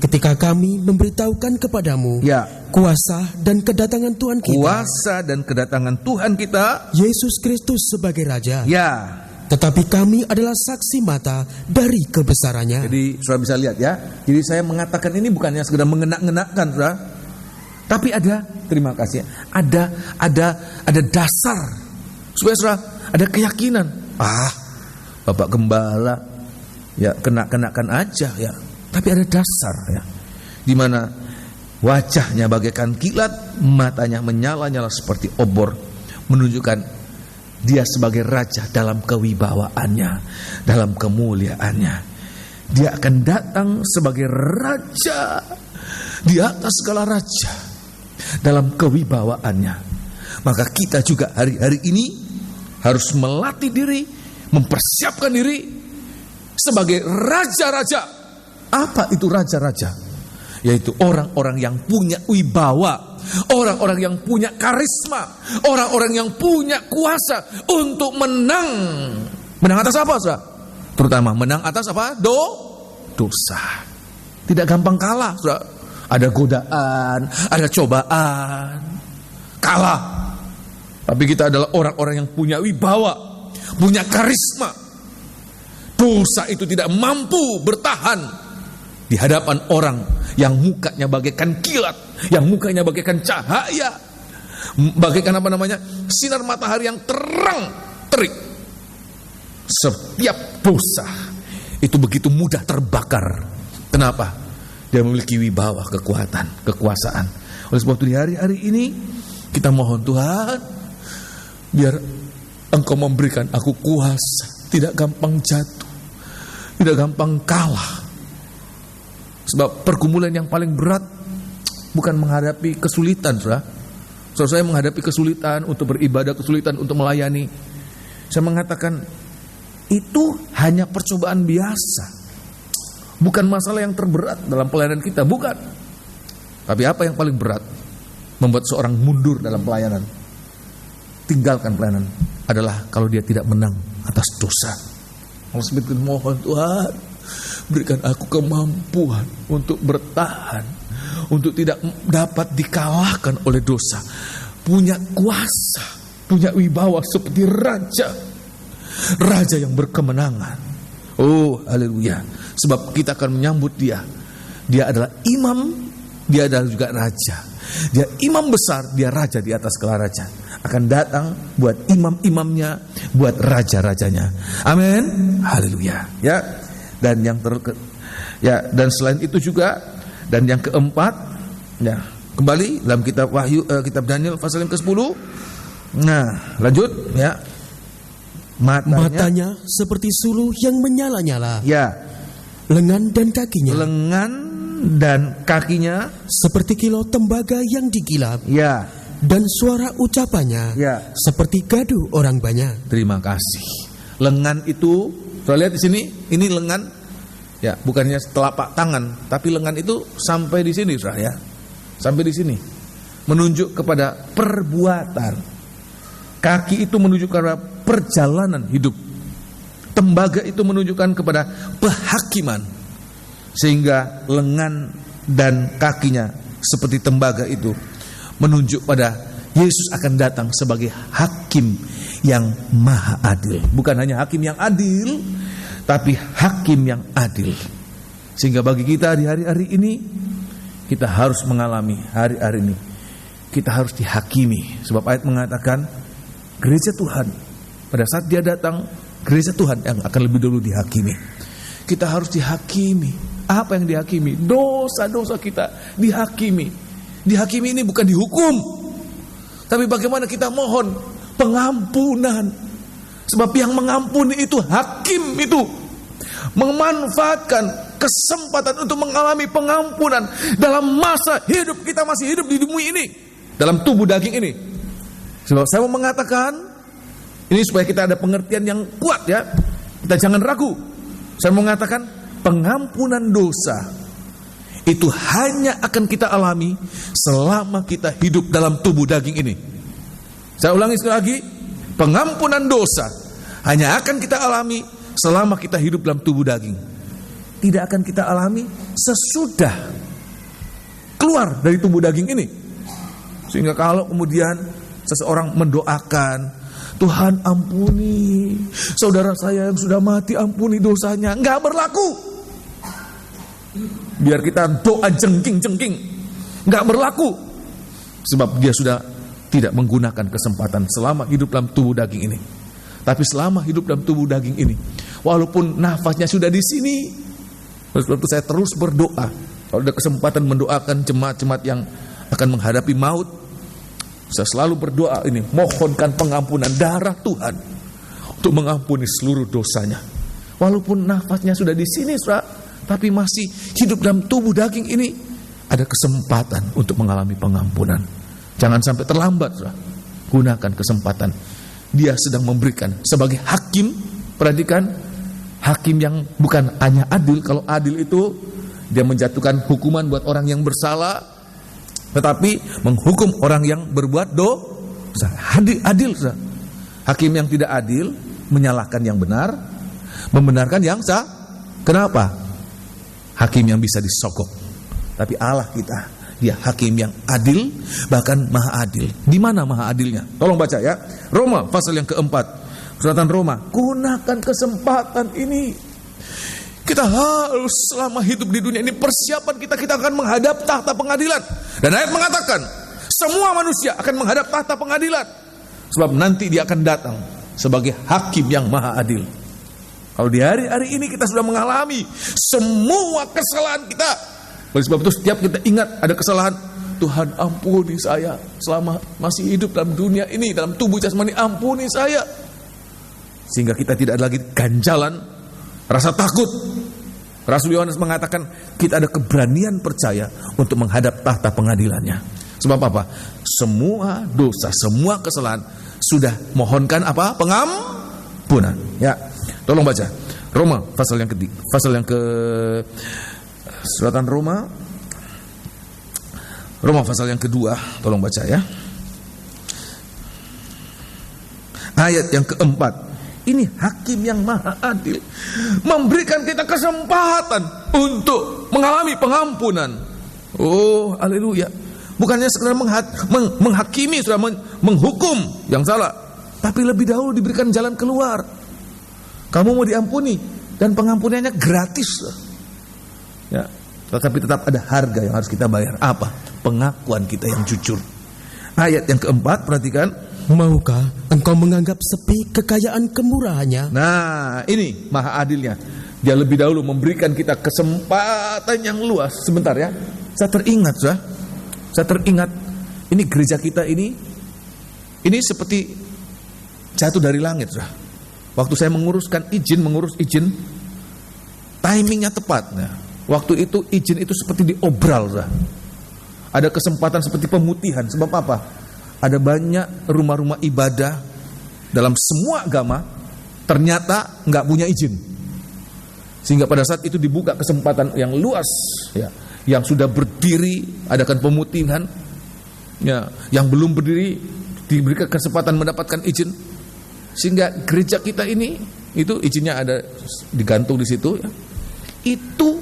Ketika kami memberitahukan kepadamu, ya, kuasa dan kedatangan Tuhan kita. Kuasa dan kedatangan Tuhan kita, Yesus Kristus sebagai Raja. Ya. Tetapi kami adalah saksi mata dari kebesarannya. Jadi saudara bisa lihat, ya. Jadi saya mengatakan ini bukannya sekedar mengenak-ngenakkan, saudara. Tapi ada, terima kasih, ada dasar. Supaya saudara ada keyakinan. Bapak Gembala, ya kenak-kenakan aja, ya. Tapi ada dasar, ya. Di mana wajahnya bagaikan kilat, matanya menyala-nyala seperti obor, menunjukkan dia sebagai raja dalam kewibawaannya, dalam kemuliaannya. Dia akan datang sebagai raja di atas segala raja dalam kewibawaannya. Maka kita juga hari-hari ini harus melatih diri, mempersiapkan diri sebagai raja-raja. Apa itu raja-raja? Yaitu orang-orang yang punya wibawa, orang-orang yang punya karisma, orang-orang yang punya kuasa untuk menang. Menang atas apa, saudara? Terutama menang atas apa? Dosa. Tidak gampang kalah, saudara. Ada godaan, ada cobaan, kalah. Tapi kita adalah orang-orang yang punya wibawa, punya karisma. Dosa itu tidak mampu bertahan di hadapan orang yang mukanya bagaikan kilat, yang mukanya bagaikan cahaya, bagaikan sinar matahari yang terang terik. Setiap dosa itu begitu mudah terbakar. Kenapa? Dia memiliki wibawa, kekuatan, kekuasaan. Oleh sebab itu di hari-hari ini kita mohon Tuhan, biar Engkau memberikan aku kuasa, tidak gampang jatuh, tidak gampang kalah. Sebab pergumulan yang paling berat bukan menghadapi kesulitan, saudara. Saya menghadapi kesulitan untuk beribadah, kesulitan untuk melayani. Saya mengatakan itu hanya percobaan biasa. Bukan masalah yang terberat dalam pelayanan kita, bukan. Tapi apa yang paling berat membuat seorang mundur dalam pelayanan, tinggalkan pelayanan, adalah kalau dia tidak menang atas dosa. Allah sebutkan, mohon Tuhan, berikan aku kemampuan untuk bertahan, untuk tidak dapat dikalahkan oleh dosa. Punya kuasa, punya wibawa seperti raja, raja yang berkemenangan. Oh, haleluya. Sebab kita akan menyambut dia. Dia adalah imam, dia adalah juga raja. Dia imam besar, dia raja di atas segala raja. Akan datang buat imam-imamnya, buat raja-rajanya. Amin. Haleluya. Ya. Dan yang dan selain itu juga, dan yang keempat, Ya, kembali dalam kitab Wahyu, kitab Daniel pasal yang ke-10. Nah, lanjut ya. Matanya seperti suluh yang menyala-nyala. Ya. Lengan dan kakinya. Lengan dan kakinya seperti kilau tembaga yang dikilap. Ya. Dan suara ucapannya ya. seperti gaduh orang banyak. Terima kasih. Lengan itu, saya lihat di sini, ini lengan. Ya, bukannya telapak tangan, tapi lengan itu sampai di sini, Saudara ya. Sampai di sini. Menunjuk kepada perbuatan. Kaki itu menunjukkan kepada perjalanan hidup. Tembaga itu menunjukkan kepada penghakiman. Sehingga lengan dan kakinya seperti tembaga itu menunjuk pada Yesus akan datang sebagai hakim yang maha adil. Bukan hanya hakim yang adil, tapi hakim yang adil. Sehingga bagi kita di hari-hari ini, kita harus mengalami hari-hari ini, kita harus dihakimi. Sebab ayat mengatakan gereja Tuhan, pada saat dia datang, gereja Tuhan yang akan lebih dulu dihakimi. Kita harus dihakimi. Apa yang dihakimi? Dosa-dosa kita dihakimi. Dihakimi ini bukan dihukum, tapi bagaimana kita mohon pengampunan. Sebab yang mengampuni itu hakim itu memanfaatkan kesempatan untuk mengalami pengampunan dalam masa hidup kita masih hidup di bumi ini, dalam tubuh daging ini. Sebab saya mau mengatakan ini supaya kita ada pengertian yang kuat ya. Kita jangan ragu. Saya mau mengatakan pengampunan dosa itu hanya akan kita alami selama kita hidup dalam tubuh daging ini. Saya ulangi sekali lagi, pengampunan dosa hanya akan kita alami selama kita hidup dalam tubuh daging. Tidak akan kita alami sesudah keluar dari tubuh daging ini. Sehingga kalau kemudian seseorang mendoakan, Tuhan ampuni saudara saya yang sudah mati, ampuni dosanya, nggak berlaku. Biar kita doa jengking-jengking, nggak berlaku. Sebab dia sudah tidak menggunakan kesempatan selama hidup dalam tubuh daging ini. Tapi selama hidup dalam tubuh daging ini, walaupun nafasnya sudah di sini, sebab itu saya terus berdoa. Kalau ada kesempatan mendoakan jemaat-jemaat yang akan menghadapi maut, saya selalu berdoa ini, mohonkan pengampunan darah Tuhan untuk mengampuni seluruh dosanya. Walaupun nafasnya sudah di sini, tapi masih hidup dalam tubuh daging ini, ada kesempatan untuk mengalami pengampunan. Jangan sampai terlambat, gunakan kesempatan. Dia sedang memberikan sebagai hakim. Perhatikan, hakim yang bukan hanya adil. Kalau adil itu dia menjatuhkan hukuman buat orang yang bersalah, tetapi menghukum orang yang berbuat dosa. Adil. Hakim yang tidak adil menyalahkan yang benar, membenarkan yang sah. Kenapa? Hakim yang bisa disogok. Tapi Allah kita, dia hakim yang adil, bahkan maha adil. Di mana maha adilnya? Tolong baca ya. Roma pasal yang keempat. Suratan Roma, gunakan kesempatan ini. Kita harus selama hidup di dunia ini, persiapan kita akan menghadap tahta pengadilan. Dan ayat mengatakan, semua manusia akan menghadap tahta pengadilan. Sebab nanti dia akan datang sebagai hakim yang maha adil. Kalau di hari-hari ini kita sudah mengalami semua kesalahan kita. Oleh sebab itu setiap kita ingat ada kesalahan, Tuhan ampuni saya selama masih hidup dalam dunia ini, dalam tubuh jasmani, ampuni saya. Sehingga kita tidak ada lagi ganjalan, rasa takut. Rasul Yohanes mengatakan kita ada keberanian percaya untuk menghadap tahta pengadilannya. Sebab apa? Semua dosa, semua kesalahan sudah mohonkan apa? Pengampunan. Ya, tolong baca Roma pasal yang ketiga, pasal yang ke suratan Roma pasal yang kedua, tolong baca ya. Ayat yang keempat. Ini hakim yang maha adil memberikan kita kesempatan untuk mengalami pengampunan. Oh, haleluya. Bukannya sekedar menghakimi, sudah menghukum yang salah, tapi lebih dahulu diberikan jalan keluar. Kamu mau diampuni dan pengampunannya gratis. Ya, tetapi tetap ada harga yang harus kita bayar. Apa? Pengakuan kita yang jujur. Ayat yang keempat, perhatikan. Maukah engkau menganggap sepi kekayaan kemurahannya? Nah, ini maha adilnya. Dia lebih dahulu memberikan kita kesempatan yang luas. Sebentar ya, saya teringat Saya teringat, ini gereja kita ini seperti jatuh dari langit. Waktu saya mengurus izin, timingnya tepat. Nah, waktu itu izin itu seperti diobral. Ada kesempatan seperti pemutihan. Sebab apa? Ada banyak rumah-rumah ibadah dalam semua agama ternyata nggak punya izin. Sehingga pada saat itu dibuka kesempatan yang luas, ya, yang sudah berdiri adakan pemutihan, ya, yang belum berdiri diberikan kesempatan mendapatkan izin. Sehingga gereja kita ini itu izinnya ada digantung di situ, ya. Itu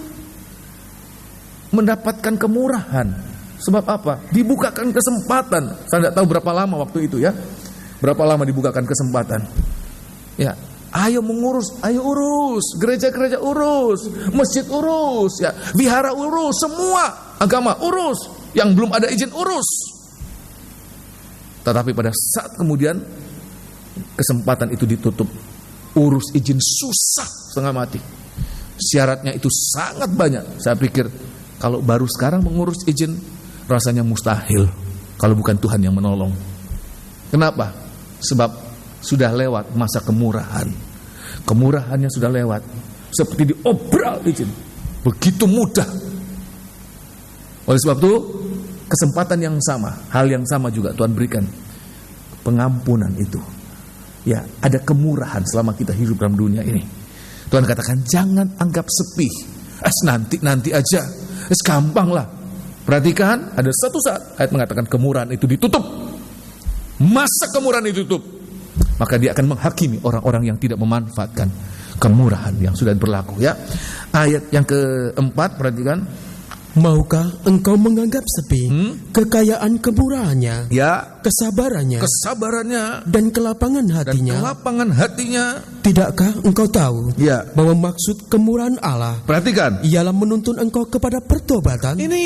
mendapatkan kemurahan. Sebab apa? Dibukakan kesempatan. Saya tidak tahu berapa lama waktu itu, ya. Berapa lama dibukakan kesempatan. Ya, ayo mengurus, ayo urus, gereja-gereja urus, masjid urus, ya, wihara urus, semua agama urus, yang belum ada izin urus. Tetapi pada saat kemudian kesempatan itu ditutup, urus izin susah setengah mati. Syaratnya itu sangat banyak. Saya pikir kalau baru sekarang mengurus izin rasanya mustahil kalau bukan Tuhan yang menolong. Kenapa? Sebab sudah lewat masa kemurahan. Kemurahannya sudah lewat. Seperti diobral izin. Begitu mudah. Oleh sebab itu, kesempatan yang sama, hal yang sama juga Tuhan berikan. Pengampunan itu. Ya, ada kemurahan selama kita hidup dalam dunia ini. Tuhan katakan, jangan anggap sepi. Nanti aja. Gampang lah. Perhatikan, ada satu saat ayat mengatakan kemurahan itu ditutup. Masa kemurahan itu ditutup, maka dia akan menghakimi orang-orang yang tidak memanfaatkan kemurahan yang sudah berlaku, ya. Ayat yang keempat, perhatikan. Maukah engkau menganggap sepi kekayaan kemurahannya, ya, kesabarannya, dan kelapangan hatinya? Tidakkah engkau tahu, ya, bahwa maksud kemurahan Allah, perhatikan, ialah menuntun engkau kepada pertobatan? Ini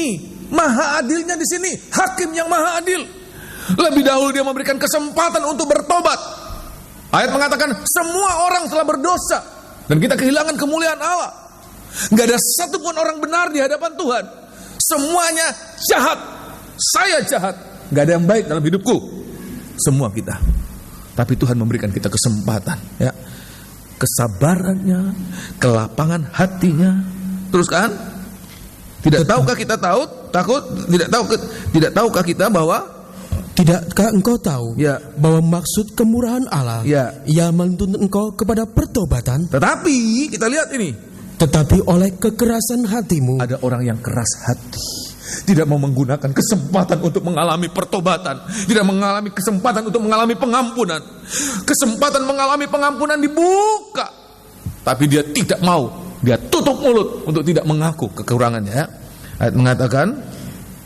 maha adilnya di sini, hakim yang maha adil. Lebih dahulu dia memberikan kesempatan untuk bertobat. Ayat mengatakan semua orang telah berdosa dan kita kehilangan kemuliaan Allah. Gak ada satupun orang benar di hadapan Tuhan. Semuanya jahat. Saya jahat. Gak ada yang baik dalam hidupku. Semua kita. Tapi Tuhan memberikan kita kesempatan, ya. Kesabarannya, kelapangan hatinya. Teruskan. Tidak tahukah kita Tidak tahukah kita bahwa tidakkah engkau tahu, ya, bahwa maksud kemurahan Allah, ya, ia menuntun engkau kepada pertobatan? Tetapi kita lihat ini. Tetapi oleh kekerasan hatimu, ada orang yang keras hati, tidak mau menggunakan kesempatan untuk mengalami pertobatan, tidak mengalami kesempatan untuk mengalami pengampunan. Kesempatan mengalami pengampunan dibuka, tapi dia tidak mau, dia tutup mulut untuk tidak mengaku kekurangannya. Ayat mengatakan,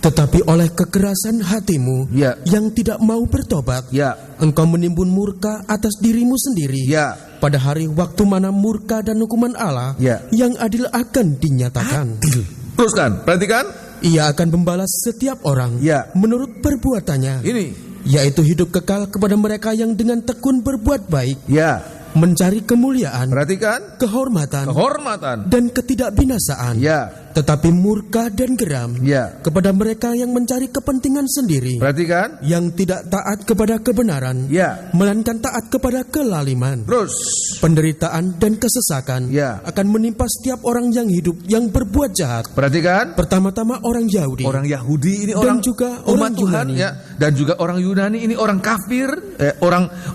tetapi oleh kekerasan hatimu, ya, yang tidak mau bertobat, ya, engkau menimbun murka atas dirimu sendiri, ya, pada hari waktu mana murka dan hukuman Allah, ya, yang adil akan dinyatakan. Adil. Teruskan, perhatikan. Ia akan membalas setiap orang, ya, menurut perbuatannya. Ini, yaitu hidup kekal kepada mereka yang dengan tekun berbuat baik, ya, mencari kemuliaan, perhatikan, kehormatan, dan ketidakbinasaan. Ya. Tetapi murka dan geram, ya, kepada mereka yang mencari kepentingan sendiri. Perhatikan, yang tidak taat kepada kebenaran, ya, melainkan taat kepada kelaliman. Terus, penderitaan dan kesesakan, ya, akan menimpa setiap orang yang hidup yang berbuat jahat. Perhatikan, pertama-tama orang Yahudi. Orang Yahudi ini orang juga umat orang Tuhan, Yunani. ya, dan juga orang Yunani ini orang kafir,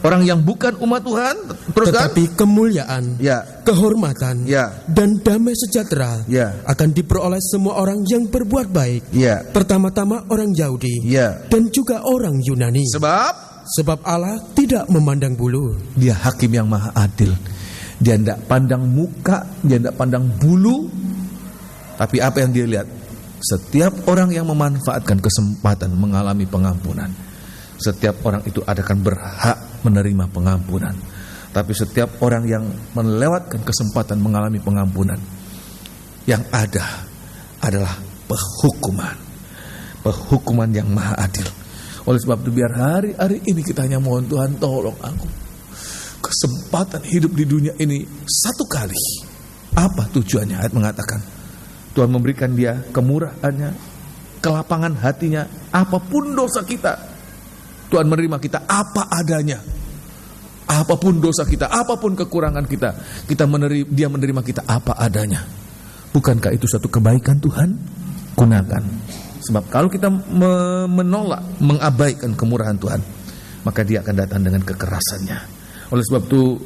orang yang bukan umat Tuhan. Teruskan. Tetapi kemuliaan, ya, kehormatan, ya, dan damai sejahtera, ya, akan diperoleh semua orang yang berbuat baik. Ya. Pertama-tama orang Yahudi, ya, dan juga orang Yunani. Sebab Allah tidak memandang bulu. Dia hakim yang maha adil. Dia tidak pandang muka, dia tidak pandang bulu. Tapi apa yang dia lihat? Setiap orang yang memanfaatkan kesempatan mengalami pengampunan, setiap orang itu akan berhak menerima pengampunan. Tapi setiap orang yang melewatkan kesempatan mengalami pengampunan, yang ada adalah Penghukuman yang maha adil. Oleh sebab itu biar hari-hari ini kita hanya mohon Tuhan, tolong aku. Kesempatan hidup di dunia ini satu kali. Apa tujuannya? Ayat mengatakan Tuhan memberikan dia kemurahannya, kelapangan hatinya. Apapun dosa kita, Tuhan menerima kita apa adanya. Apapun dosa kita, apapun kekurangan kita, Dia menerima kita apa adanya. Bukankah itu satu kebaikan Tuhan? Gunakan. Sebab kalau kita menolak, mengabaikan kemurahan Tuhan, maka Dia akan datang dengan kekerasannya. Oleh sebab itu,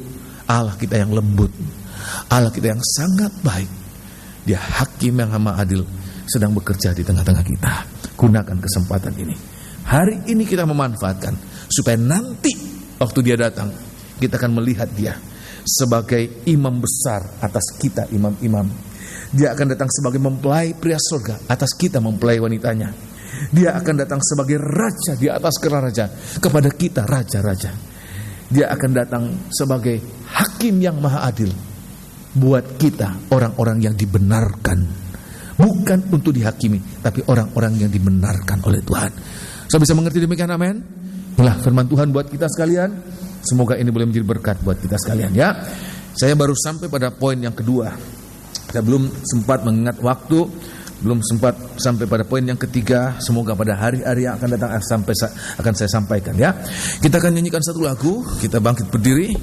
Allah kita yang lembut, Allah kita yang sangat baik, Dia hakim yang amat adil, sedang bekerja di tengah-tengah kita. Gunakan kesempatan ini. Hari ini kita memanfaatkan, supaya nanti waktu Dia datang, kita akan melihat Dia sebagai imam besar atas kita, imam-imam. Dia akan datang sebagai mempelai pria surga atas kita, mempelai wanitanya. Dia akan datang sebagai raja di atas raja kepada kita, raja-raja. Dia akan datang sebagai hakim yang maha adil buat kita, orang-orang yang dibenarkan. Bukan untuk dihakimi, tapi orang-orang yang dibenarkan oleh Tuhan. Saya bisa mengerti demikian, amin? Inilah firman Tuhan buat kita sekalian. Semoga ini boleh menjadi berkat buat kita sekalian, ya. Saya baru sampai pada poin yang kedua. Saya belum sempat mengingat waktu, belum sempat sampai pada poin yang ketiga. Semoga pada hari-hari yang akan datang akan saya sampaikan, ya. Kita akan nyanyikan satu lagu, kita bangkit berdiri.